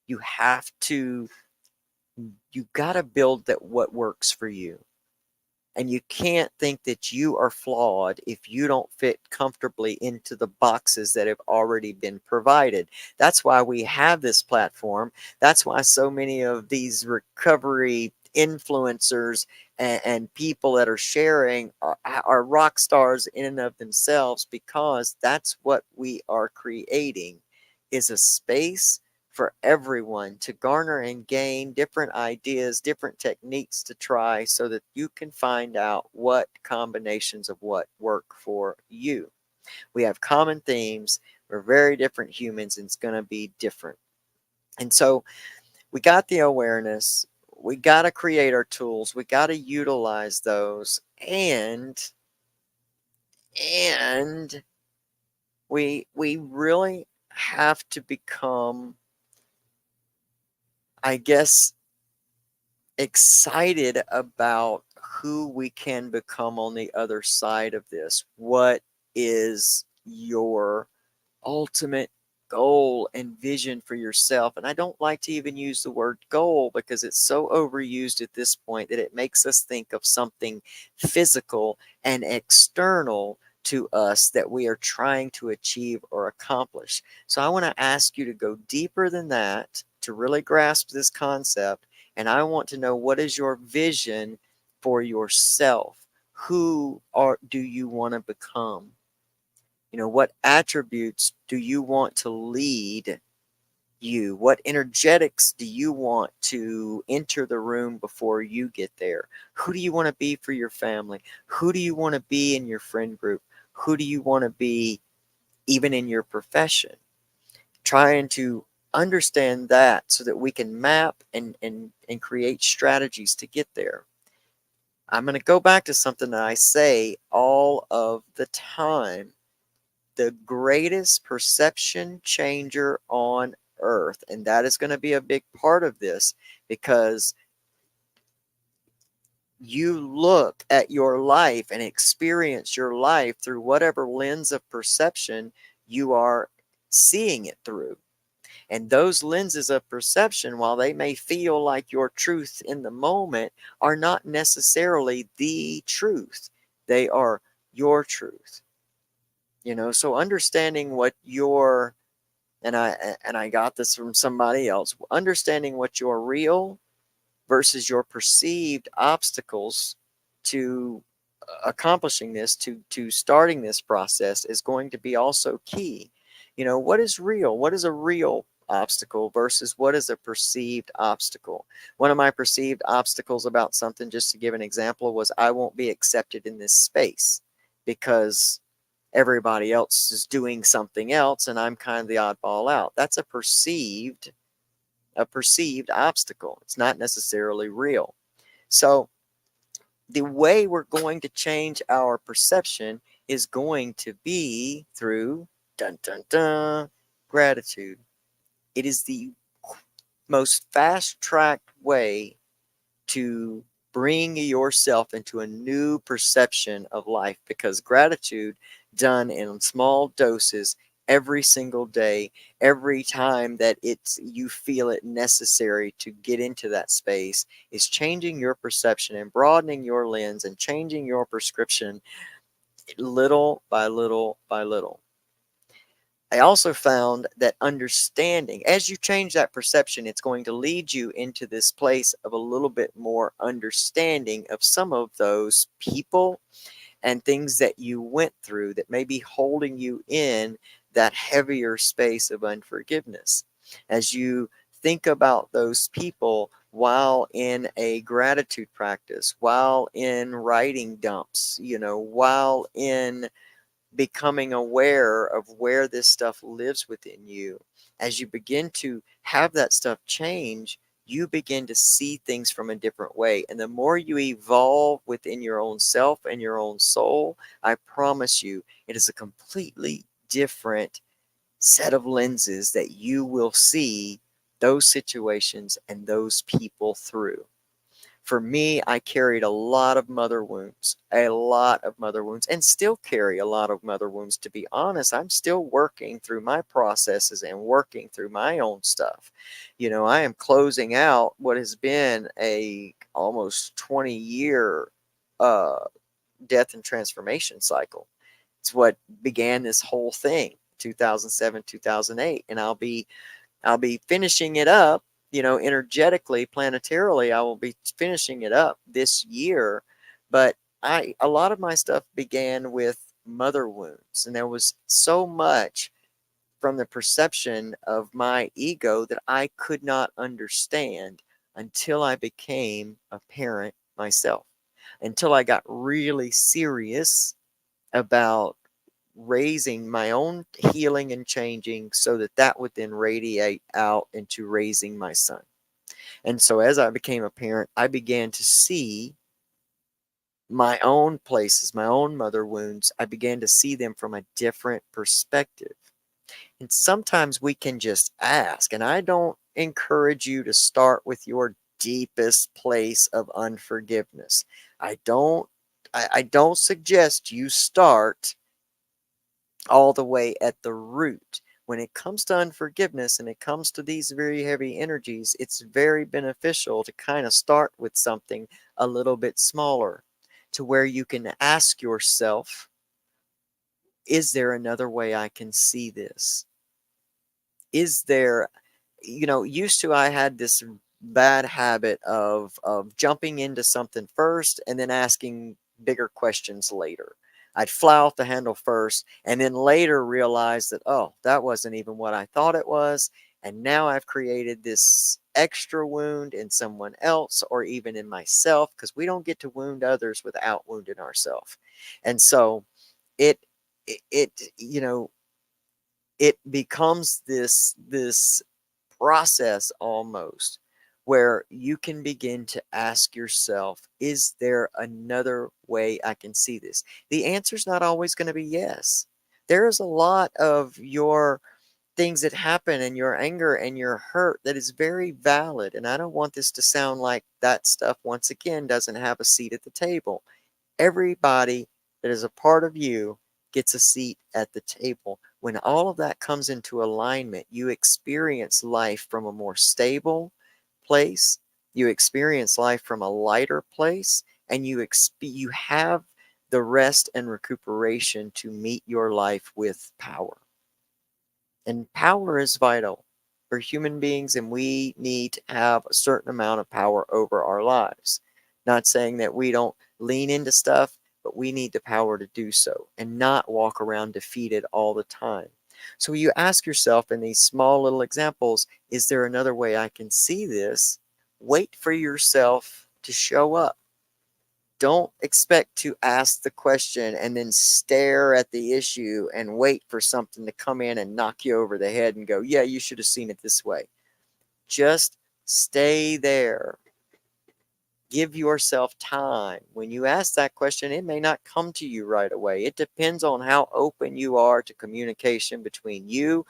You have to, you got to build that what works for you. And you can't think that you are flawed if you don't fit comfortably into the boxes that have already been provided. That's why we have this platform. That's why so many of these recovery influencers and people that are sharing are rock stars in and of themselves, because that's what we are creating, is a space for everyone to garner and gain different ideas, different techniques to try, so that you can find out what combinations of what work for you. We have common themes. We're very different humans, and it's going to be different. And so we got the awareness. We got to create our tools. We got to utilize those. And we really have to become, I guess, excited about who we can become on the other side of this. What is your ultimate goal and vision for yourself? And I don't like to even use the word goal, because it's so overused at this point that it makes us think of something physical and external to us that we are trying to achieve or accomplish. So I want to ask you to go deeper than that to really grasp this concept. And I want to know, what is your vision for yourself? Who do you want to become? What attributes do you want to lead you? What energetics do you want to enter the room before you get there? Who do you want to be for your family? Who do you want to be in your friend group? Who do you want to be even in your profession? Trying to understand that so that we can map and create strategies to get there. I'm going to go back to something that I say all of the time. The greatest perception changer on earth, and that is going to be a big part of this, because you look at your life and experience your life through whatever lens of perception you are seeing it through. And those lenses of perception, while they may feel like your truth in the moment, are not necessarily the truth. They are your truth. So understanding what your and I got this from somebody else, understanding what your real versus your perceived obstacles to accomplishing this, to starting this process, is going to be also key. What is real? What is a real obstacle versus what is a perceived obstacle? One of my perceived obstacles about something, just to give an example, was I won't be accepted in this space because everybody else is doing something else and I'm kind of the oddball out. That's a perceived obstacle. It's not necessarily real. So the way we're going to change our perception is going to be through dun dun dun gratitude. It is the most fast-tracked way to bring yourself into a new perception of life, because gratitude done in small doses every single day, every time that you feel it necessary to get into that space, is changing your perception and broadening your lens and changing your prescription little by little by little. I also found that understanding, as you change that perception, it's going to lead you into this place of a little bit more understanding of some of those people and things that you went through that may be holding you in that heavier space of unforgiveness. As you think about those people while in a gratitude practice, while in writing dumps, while in becoming aware of where this stuff lives within you, as you begin to have that stuff change, you begin to see things from a different way. And the more you evolve within your own self and your own soul, I promise you, it is a completely different set of lenses that you will see those situations and those people through. For me, I carried a lot of mother wounds, and still carry a lot of mother wounds. To be honest, I'm still working through my processes and working through my own stuff. I am closing out what has been a almost 20-year uh, death and transformation cycle. It's what began this whole thing, 2007, 2008, and I'll be finishing it up, energetically, planetarily. I will be finishing it up this year. But a lot of my stuff began with mother wounds, and there was so much from the perception of my ego that I could not understand until I became a parent myself, until I got really serious about raising my own healing and changing, so that that would then radiate out into raising my son. And so as I became a parent, I began to see my own places, my own mother wounds. I began to see them from a different perspective. And sometimes we can just ask, and I don't encourage you to start with your deepest place of unforgiveness. I don't suggest you start all the way at the root. When it comes to unforgiveness and it comes to these very heavy energies, it's very beneficial to kind of start with something a little bit smaller, to where you can ask yourself, is there another way I can see this? Is there, used to, I had this bad habit of jumping into something first and then asking bigger questions later. I'd fly off the handle first and then later realize that, oh, that wasn't even what I thought it was. And now I've created this extra wound in someone else or even in myself, because we don't get to wound others without wounding ourselves. And so it, it becomes this process almost, where you can begin to ask yourself, is there another way I can see this? The answer's not always going to be yes. There is a lot of your things that happen and your anger and your hurt that is very valid. And I don't want this to sound like that stuff, once again, doesn't have a seat at the table. Everybody that is a part of you gets a seat at the table. When all of that comes into alignment, you experience life from a more stable place. You experience life from a lighter place, and you have the rest and recuperation to meet your life with power. And power is vital for human beings, and we need to have a certain amount of power over our lives. Not saying that we don't lean into stuff, but we need the power to do so and not walk around defeated all the time. So you ask yourself in these small little examples, is there another way I can see this? Wait for yourself to show up. Don't expect to ask the question and then stare at the issue and wait for something to come in and knock you over the head and go, yeah, you should have seen it this way. Just stay there. Give yourself time. When you ask that question, it may not come to you right away. It depends on how open you are to communication between you,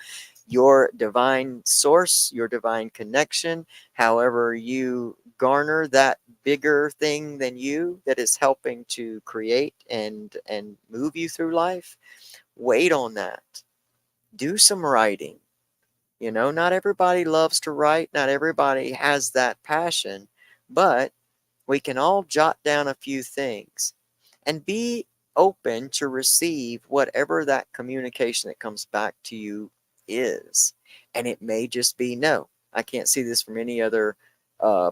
your divine source, your divine connection, however you garner that bigger thing than you that is helping to create and move you through life. Wait on that. Do some writing. Not everybody loves to write, not everybody has that passion, but we can all jot down a few things and be open to receive whatever that communication that comes back to you is. And it may just be, no, I can't see this from any other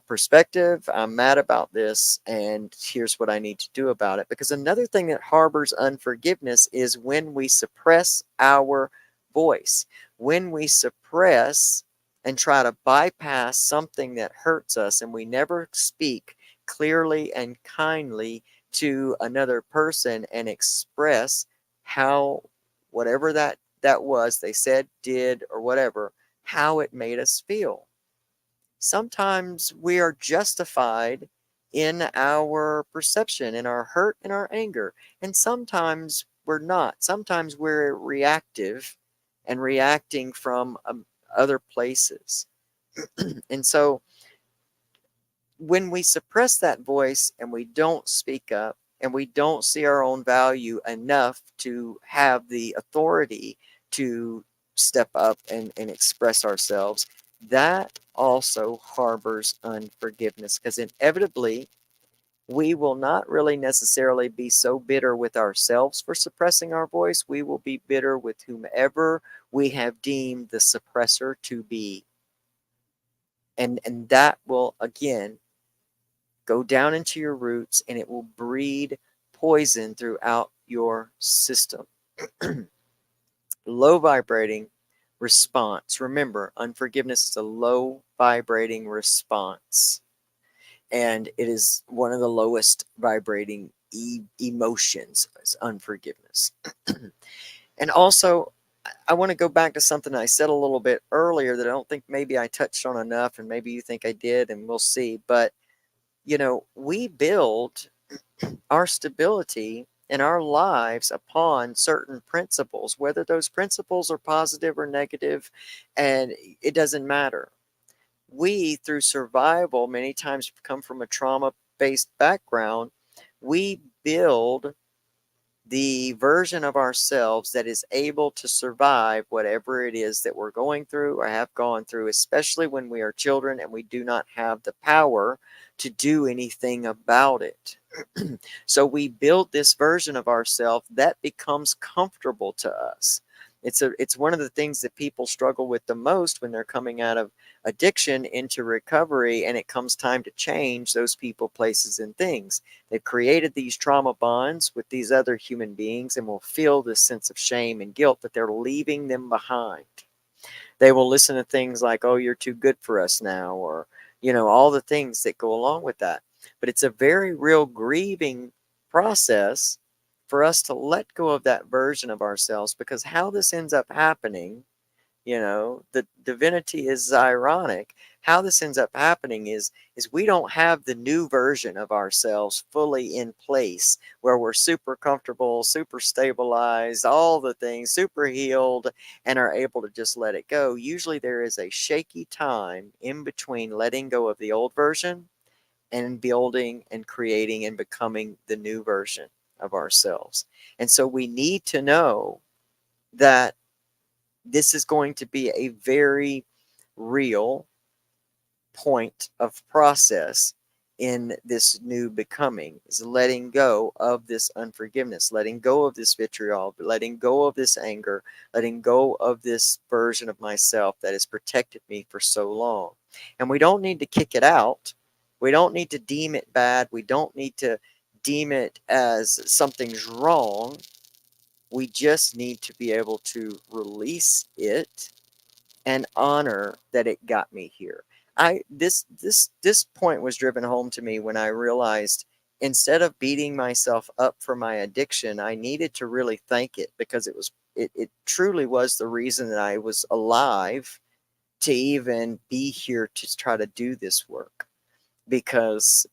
perspective. I'm mad about this, and here's what I need to do about it. Because another thing that harbors unforgiveness is when we suppress our voice, when we suppress and try to bypass something that hurts us, and we never speak clearly and kindly to another person and express how whatever that was they said, did, or whatever, how it made us feel. Sometimes we are justified in our perception, in our hurt, in our anger, and sometimes we're not. Sometimes we're reactive and reacting from other places. And so when we suppress that voice and we don't speak up and we don't see our own value enough to have the authority to step up and express ourselves, that also harbors unforgiveness, because inevitably we will not really necessarily be so bitter with ourselves for suppressing our voice. We will be bitter with whomever we have deemed the suppressor to be. And that will, again, go down into your roots, and it will breed poison throughout your system. Low vibrating response. Remember, unforgiveness is a low vibrating response, and it is one of the lowest vibrating emotions is unforgiveness. And also, I want to go back to something I said a little bit earlier that I don't think maybe I touched on enough, and maybe you think I did, and we'll see. But we build our stability in our lives upon certain principles, whether those principles are positive or negative, and it doesn't matter. We, through survival, many times come from a trauma-based background. We build the version of ourselves that is able to survive whatever it is that we're going through or have gone through, especially when we are children and we do not have the power to do anything about it. So we build this version of ourselves that becomes comfortable to us. It's one of the things that people struggle with the most when they're coming out of addiction into recovery, and it comes time to change those people, places, and things. They've created these trauma bonds with these other human beings and will feel this sense of shame and guilt that they're leaving them behind. They will listen to things like, oh, you're too good for us now, or, all the things that go along with that. But it's a very real grieving process for us to let go of that version of ourselves, because how this ends up happening, the divinity is ironic. how this ends up happening is we don't have the new version of ourselves fully in place where we're super comfortable, super stabilized, all the things, super healed, and are able to just let it go. Usually there is a shaky time in between letting go of the old version and building and creating and becoming the new version of ourselves. And so we need to know that this is going to be a very real point of process in this new becoming, is letting go of this unforgiveness, letting go of this vitriol, letting go of this anger, letting go of this version of myself that has protected me for so long. And we don't need to kick it out. We don't need to deem it bad. We don't need to deem it as something's wrong. We just need to be able to release it and honor that it got me here. This point was driven home to me when I realized, instead of beating myself up for my addiction, I needed to really thank it, because it truly was the reason that I was alive to even be here to try to do this work. Because,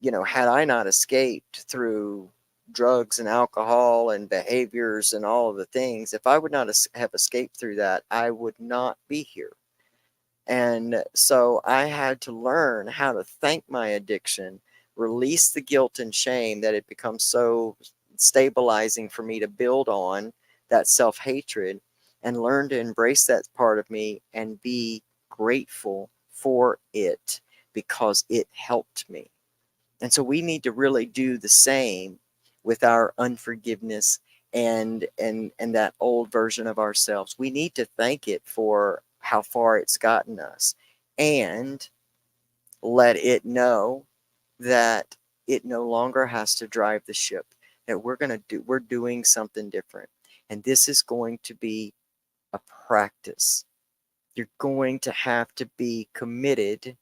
had I not escaped through drugs and alcohol and behaviors and all of the things, if I would not have escaped through that, I would not be here. And so I had to learn how to thank my addiction, release the guilt and shame that had become so stabilizing for me to build on, that self-hatred, and learn to embrace that part of me and be grateful for it because it helped me. And so we need to really do the same with our unforgiveness and that old version of ourselves. We need to thank it for how far it's gotten us, and let it know that it no longer has to drive the ship, that we're doing something different. And this is going to be a practice. You're going to have to be committed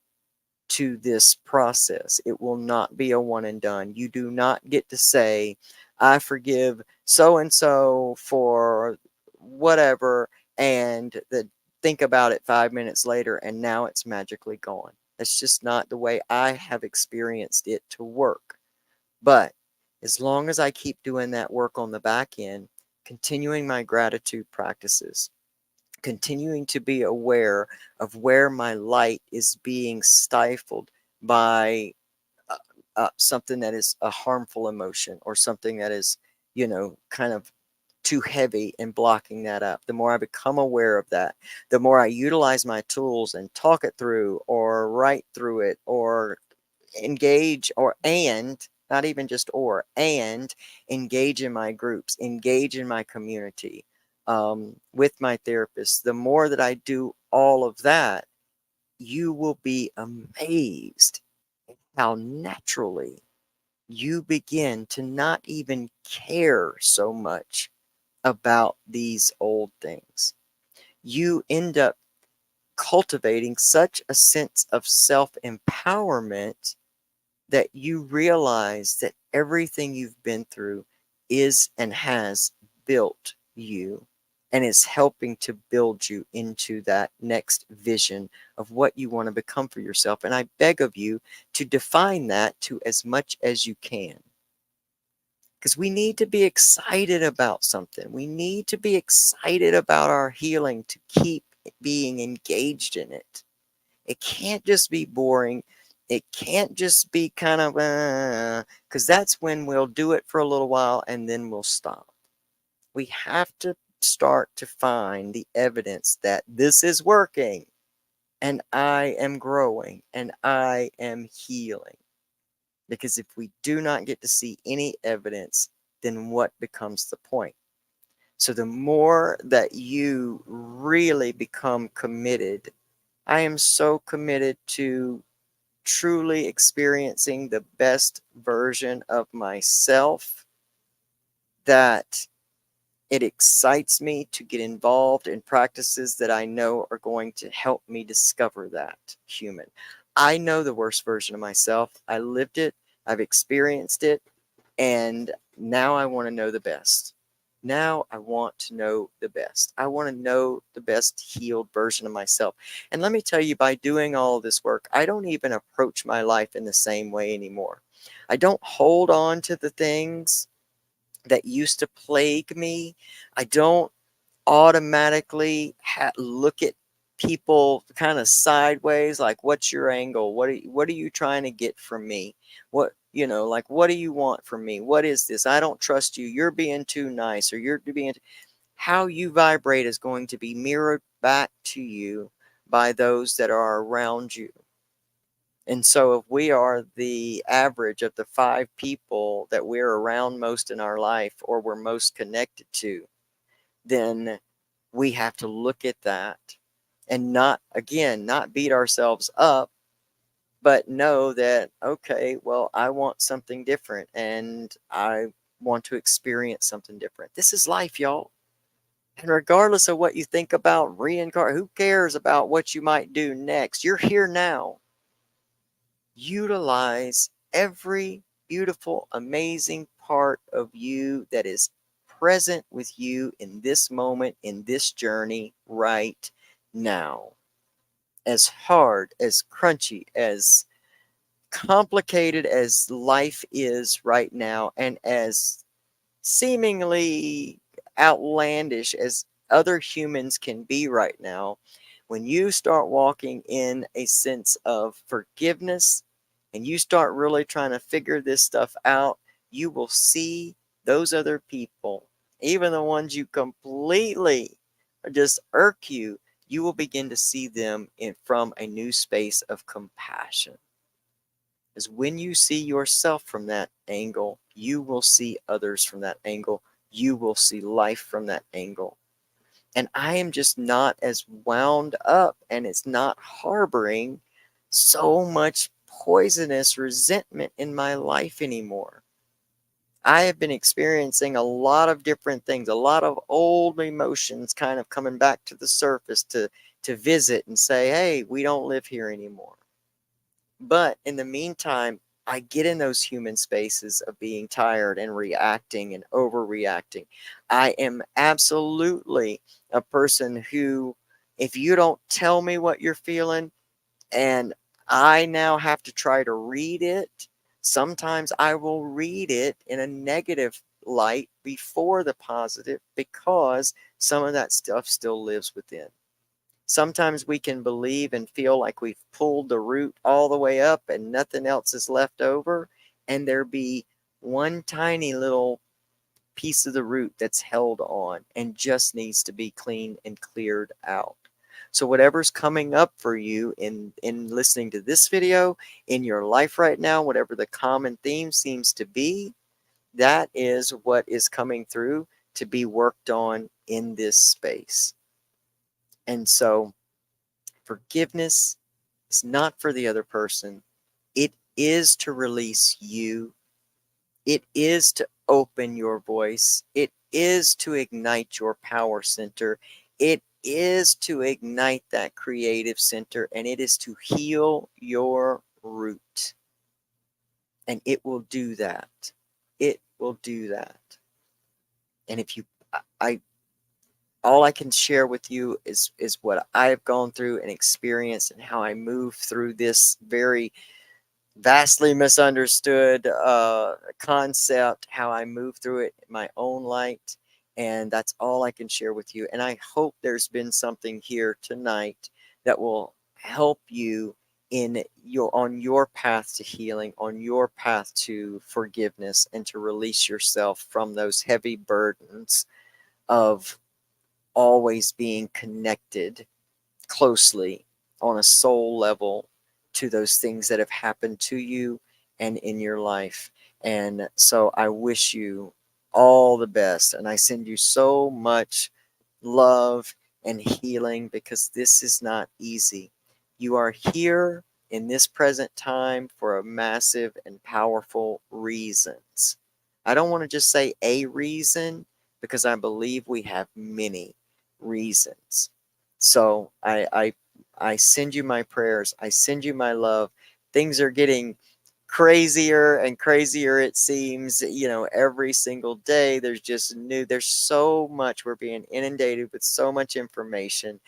to this process. It will not be a one and done. You do not get to say, I forgive so and so for whatever, and think about it 5 minutes later and now it's magically gone. That's just not the way I have experienced it to work. But as long as I keep doing that work on the back end, continuing my gratitude practices, continuing to be aware of where my light is being stifled by something that is a harmful emotion, or something that is, kind of too heavy and blocking that up. The more I become aware of that, the more I utilize my tools and talk it through, or write through it, or engage, and not even just and engage in my groups, engage in my community, with my therapist. The more that I do all of that, you will be amazed how naturally you begin to not even care so much about these old things. You end up cultivating such a sense of self-empowerment that you realize that everything you've been through is and has built you, and is helping to build you into that next vision of what you want to become for yourself. And I beg of you to define that to as much as you can. Because we need to be excited about something. We need to be excited about our healing to keep being engaged in it. It can't just be boring. It can't just be kind of, because that's when we'll do it for a little while and then we'll stop. We have to start to find the evidence that this is working, and I am growing, and I am healing. Because if we do not get to see any evidence, then what becomes the point? So the more that you really become committed, I am so committed to truly experiencing the best version of myself that it excites me to get involved in practices that I know are going to help me discover that human. I know the worst version of myself. I lived it. I've experienced it. And now I want to know the best. Now I want to know the best. I want to know the best healed version of myself. And let me tell you, by doing all this work, I don't even approach my life in the same way anymore. I don't hold on to the things that used to plague me. I don't automatically look at people kind of sideways, like, what's your angle? What are you trying to get from me? What, like, what do you want from me? What is this? I don't trust you. You're being too nice, or you're being. How you vibrate is going to be mirrored back to you by those that are around you. And so if we are the average of the 5 people that we're around most in our life, or we're most connected to, then we have to look at that and not beat ourselves up, but know that, okay, well, I want something different, and I want to experience something different. This is life, y'all. And regardless of what you think about reincarnation, who cares about what you might do next? You're here now. Utilize every beautiful, amazing part of you that is present with you in this moment, in this journey right now. As hard, as crunchy, as complicated as life is right now, and as seemingly outlandish as other humans can be right now, when you start walking in a sense of forgiveness and you start really trying to figure this stuff out, you will see those other people, even the ones you completely just irk you, you will begin to see them from a new space of compassion. Is when you see yourself from that angle, you will see others from that angle. You will see life from that angle. And I am just not as wound up, and it's not harboring so much poisonous resentment in my life anymore. I have been experiencing a lot of different things, a lot of old emotions kind of coming back to the surface to visit and say, hey, we don't live here anymore. But in the meantime, I get in those human spaces of being tired and reacting and overreacting. I am absolutely a person who, if you don't tell me what you're feeling, and I now have to try to read it, sometimes I will read it in a negative light before the positive, because some of that stuff still lives within. Sometimes we can believe and feel like we've pulled the root all the way up and nothing else is left over, and there be one tiny little piece of the root that's held on and just needs to be cleaned and cleared out. So whatever's coming up for you in listening to this video, in your life right now, whatever the common theme seems to be, that is what is coming through to be worked on in this space. And so forgiveness is not for the other person. It is to release you. It is to open your voice. It is to ignite your power center. It is to ignite that creative center, and it is to heal your root. And it will do that. It will do that. And if you, I all I can share with you is what I have gone through and experienced, and how I move through this very vastly misunderstood concept, how I move through it in my own light. And that's all I can share with you. And I hope there's been something here tonight that will help you on your path to healing, on your path to forgiveness, and to release yourself from those heavy burdens of always being connected closely on a soul level to those things that have happened to you and in your life. And so I wish you all the best, and I send you so much love and healing, because this is not easy. You are here in this present time for a massive and powerful reasons. I don't want to just say a reason, because I believe we have many reasons. So I send you my prayers. I send you my love. Things are getting crazier and crazier it seems, every single day. There's so much. We're being inundated with so much information,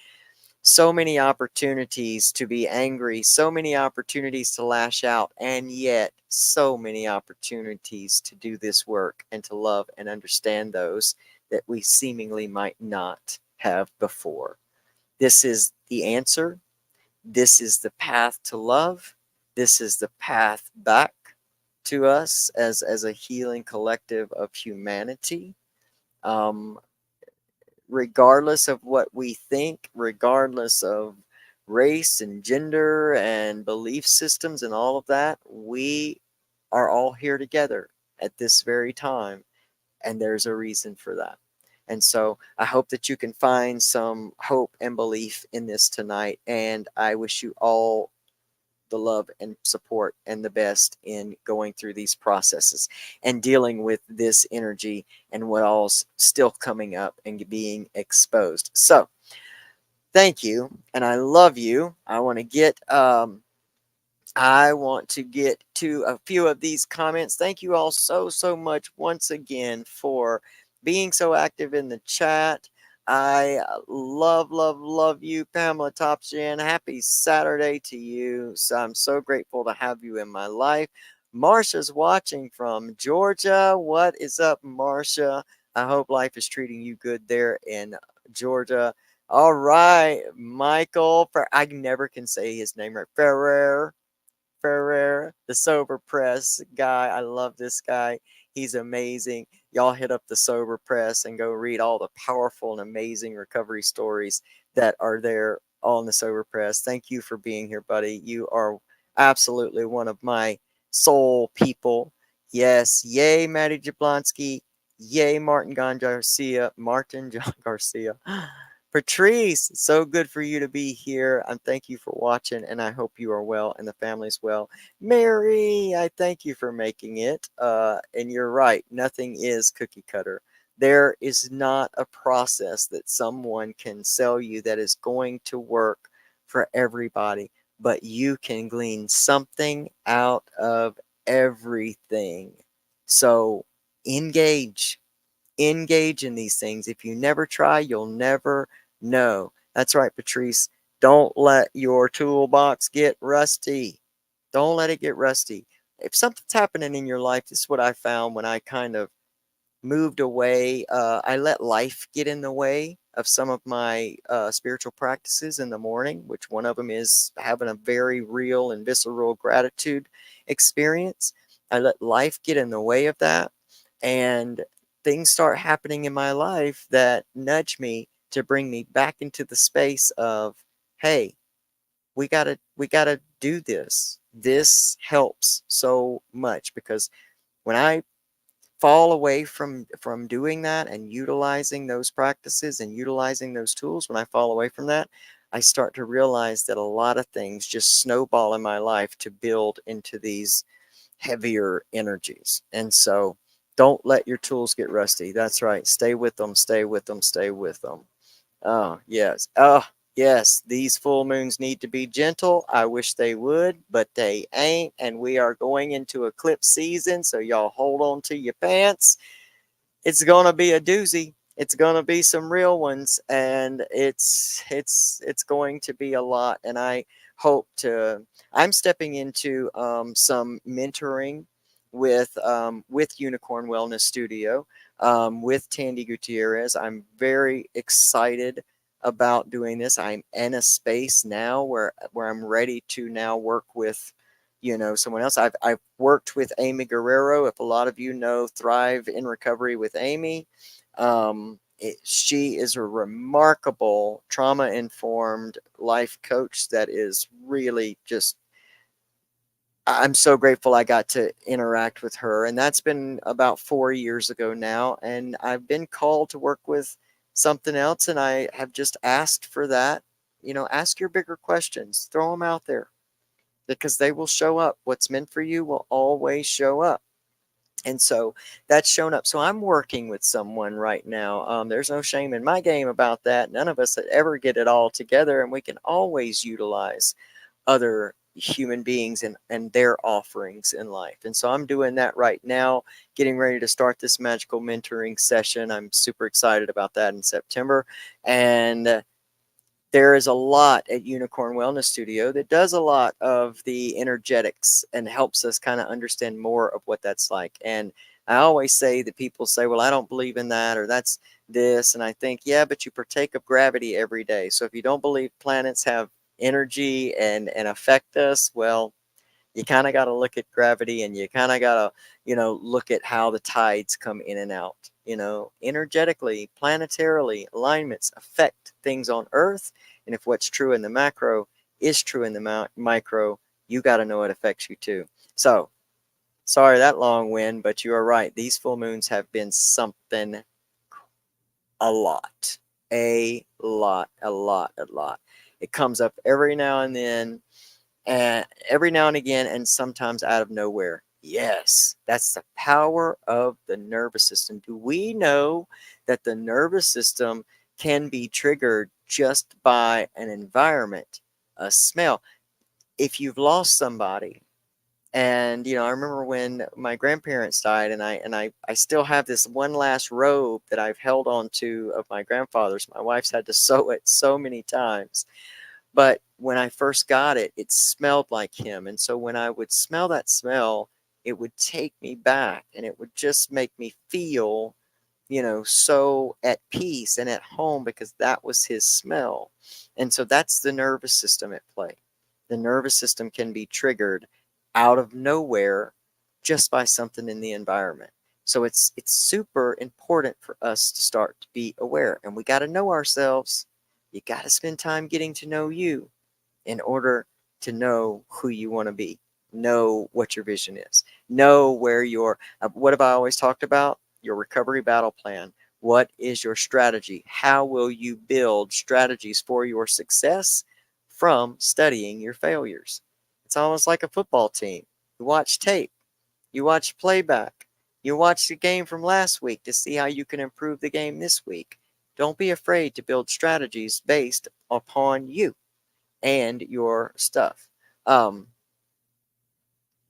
so many opportunities to be angry, so many opportunities to lash out, and yet so many opportunities to do this work and to love and understand those that we seemingly might not have before. This is the answer. This is the path to love. This is the path back to us as a healing collective of humanity. Um, Regardless of what we think, regardless of race and gender and belief systems and all of that, we are all here together at this very time, and there's a reason for that. And so I hope that you can find some hope and belief in this tonight, and I wish you all the love and support and the best in going through these processes and dealing with this energy and what all's still coming up and being exposed. So thank you, and I love you. I want to get to a few of these comments. Thank you all so much once again for being so active in the chat. I love you, Pamela Topshan. Happy Saturday to you. So I'm so grateful to have you in my life. Marsha's watching from Georgia. What is up, Marsha? I hope life is treating you good there in Georgia. All right, Michael. I never can say his name right. Ferrer, the Sober Press guy. I love this guy. He's amazing. Y'all hit up the Sober Press and go read all the powerful and amazing recovery stories that are there on the Sober Press. Thank you for being here, buddy. You are absolutely one of my soul people. Yes. Yay, Maddie Jablonski. Yay, Martin John Garcia. Patrice, so good for you to be here. And thank you for watching, and I hope you are well and the family's well. Mary, I thank you for making it. And you're right, nothing is cookie cutter. There is not a process that someone can sell you that is going to work for everybody, but you can glean something out of everything. So engage in these things. If you never try, you'll never know. That's right, Patrice. Don't let your toolbox get rusty. Don't let it get rusty. If something's happening in your life, this is what I found when I kind of moved away. I let life get in the way of some of my spiritual practices in the morning, which one of them is having a very real and visceral gratitude experience. I let life get in the way of that, and things start happening in my life that nudge me to bring me back into the space of, hey, we gotta do this. This helps so much, because when I fall away from doing that and utilizing those practices and utilizing those tools, when I fall away from that, I start to realize that a lot of things just snowball in my life to build into these heavier energies. And so don't let your tools get rusty. That's right. Stay with them, stay with them, stay with them. Oh, yes. Oh, yes. These full moons need to be gentle. I wish they would, but they ain't. And we are going into eclipse season. So y'all hold on to your pants. It's going to be a doozy. It's going to be some real ones, and it's going to be a lot. And I hope to, I'm stepping into some mentoring with Unicorn Wellness Studio, with Tandy Gutierrez. I'm very excited about doing this. I'm in a space now where I'm ready to now work with someone else. I've worked with Amy Guerrero. If a lot of you know Thrive in Recovery with Amy, she is a remarkable trauma informed life coach that is really just, I'm so grateful I got to interact with her. And that's been about 4 years ago now. And I've been called to work with something else, and I have just asked for that. Ask your bigger questions, throw them out there, because they will show up. What's meant for you will always show up. And so that's shown up. So I'm working with someone right now. There's no shame in my game about that. None of us ever get it all together, and we can always utilize other human beings and their offerings in life. And so I'm doing that right now, getting ready to start this magical mentoring session. I'm super excited about that in September. And there is a lot at Unicorn Wellness Studio that does a lot of the energetics and helps us kind of understand more of what that's like. And I always say that people say, well, I don't believe in that, or that's this. And I think, yeah, but you partake of gravity every day. So if you don't believe planets have energy and affect us, well, you kind of got to look at gravity, and you kind of got to, look at how the tides come in and out. Energetically, planetarily, alignments affect things on Earth. And if what's true in the macro is true in the micro, you got to know it affects you too. So, sorry that long wind, but you are right. These full moons have been something a lot. A lot, a lot, a lot. It comes up every now and then, and every now and again, and sometimes out of nowhere. Yes, that's the power of the nervous system. Do we know that the nervous system can be triggered just by an environment, a smell? If you've lost somebody, and I remember when my grandparents died, and I still have this one last robe that I've held on to of my grandfather's. My wife's had to sew it so many times. But when I first got it, it smelled like him. And so when I would smell that smell, it would take me back, and it would just make me feel, so at peace and at home, because that was his smell. And so that's the nervous system at play. The nervous system can be triggered out of nowhere just by something in the environment. So it's super important for us to start to be aware, and we got to know ourselves. You got to spend time getting to know you in order to know who you want to be, know what your vision is, know where what have I always talked about? Your recovery battle plan. What is your strategy? How will you build strategies for your success from studying your failures? It's almost like a football team. You watch tape, you watch playback, you watch the game from last week to see how you can improve the game this week. Don't be afraid to build strategies based upon you and your stuff.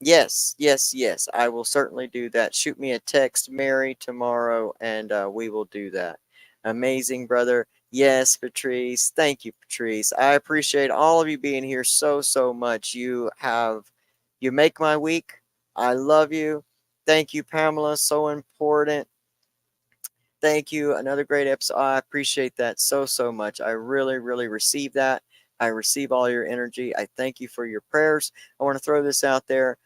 Yes, yes, yes. I will certainly do that. Shoot me a text, Mary, tomorrow, and we will do that. Amazing, brother. Yes, Patrice. Thank you, Patrice. I appreciate all of you being here so, so much. You make my week. I love you. Thank you, Pamela. So important. Thank you. Another great episode. I appreciate that so, so much. I really, really receive that. I receive all your energy. I thank you for your prayers. I want to throw this out there.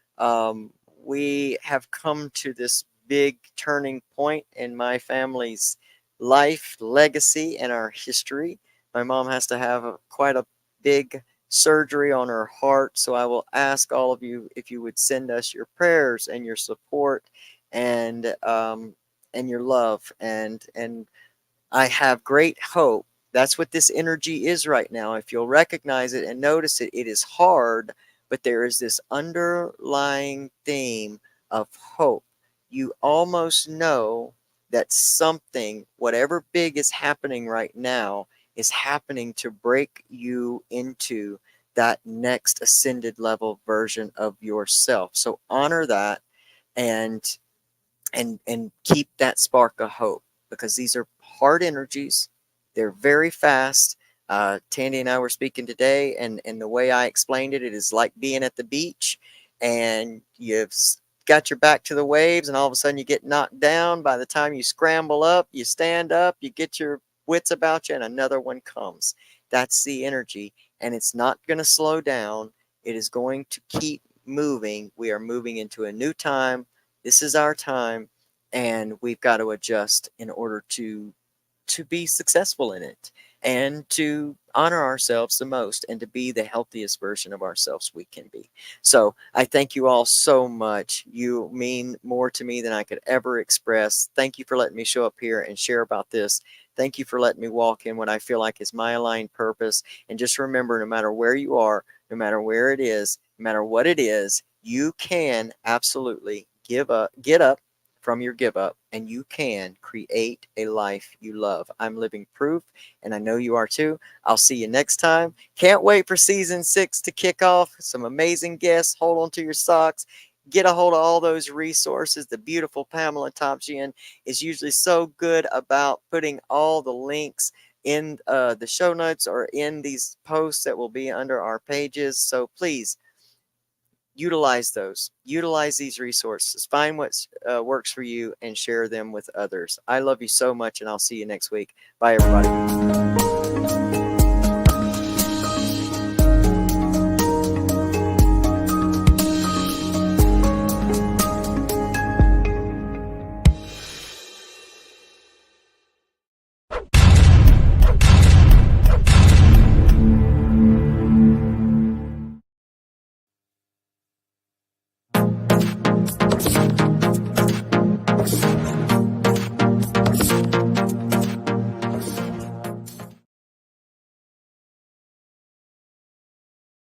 We have come to this big turning point in my family's life, legacy, and our history. My mom has to have quite a big surgery on her heart. So I will ask all of you if you would send us your prayers and your support, and your love, and I have great hope. That's what this energy is right now. If you'll recognize it and notice it, it is hard, but there is this underlying theme of hope. You almost know that something, whatever big is happening right now, is happening to break you into that next ascended level version of yourself. So honor that, and keep that spark of hope, because these are hard energies. They're very fast. Tandy and I were speaking today, and the way I explained it, it is like being at the beach, and you've got your back to the waves, and all of a sudden you get knocked down. By the time you scramble up, you stand up, you get your wits about you, and another one comes. That's the energy, and it's not going to slow down. It is going to keep moving. We are moving into a new time. This is our time, and we've got to adjust in order to be successful in it, and to honor ourselves the most, and to be the healthiest version of ourselves we can be. So I thank you all so much. You mean more to me than I could ever express. Thank you for letting me show up here and share about this. Thank you for letting me walk in what I feel like is my aligned purpose. And just remember, no matter where you are, no matter where it is, no matter what it is, you can absolutely get up from your give up, and you can create a life you love. I'm living proof, and I know you are too. I'll see you next time. Can't wait for season 6 to kick off. Some amazing guests. Hold on to your socks. Get a hold of all those resources. The beautiful Pamela Topjian is usually so good about putting all the links in the show notes or in these posts that will be under our pages. So please utilize those. Utilize these resources. Find what works for you and share them with others. I love you so much, and I'll see you next week. Bye, everybody.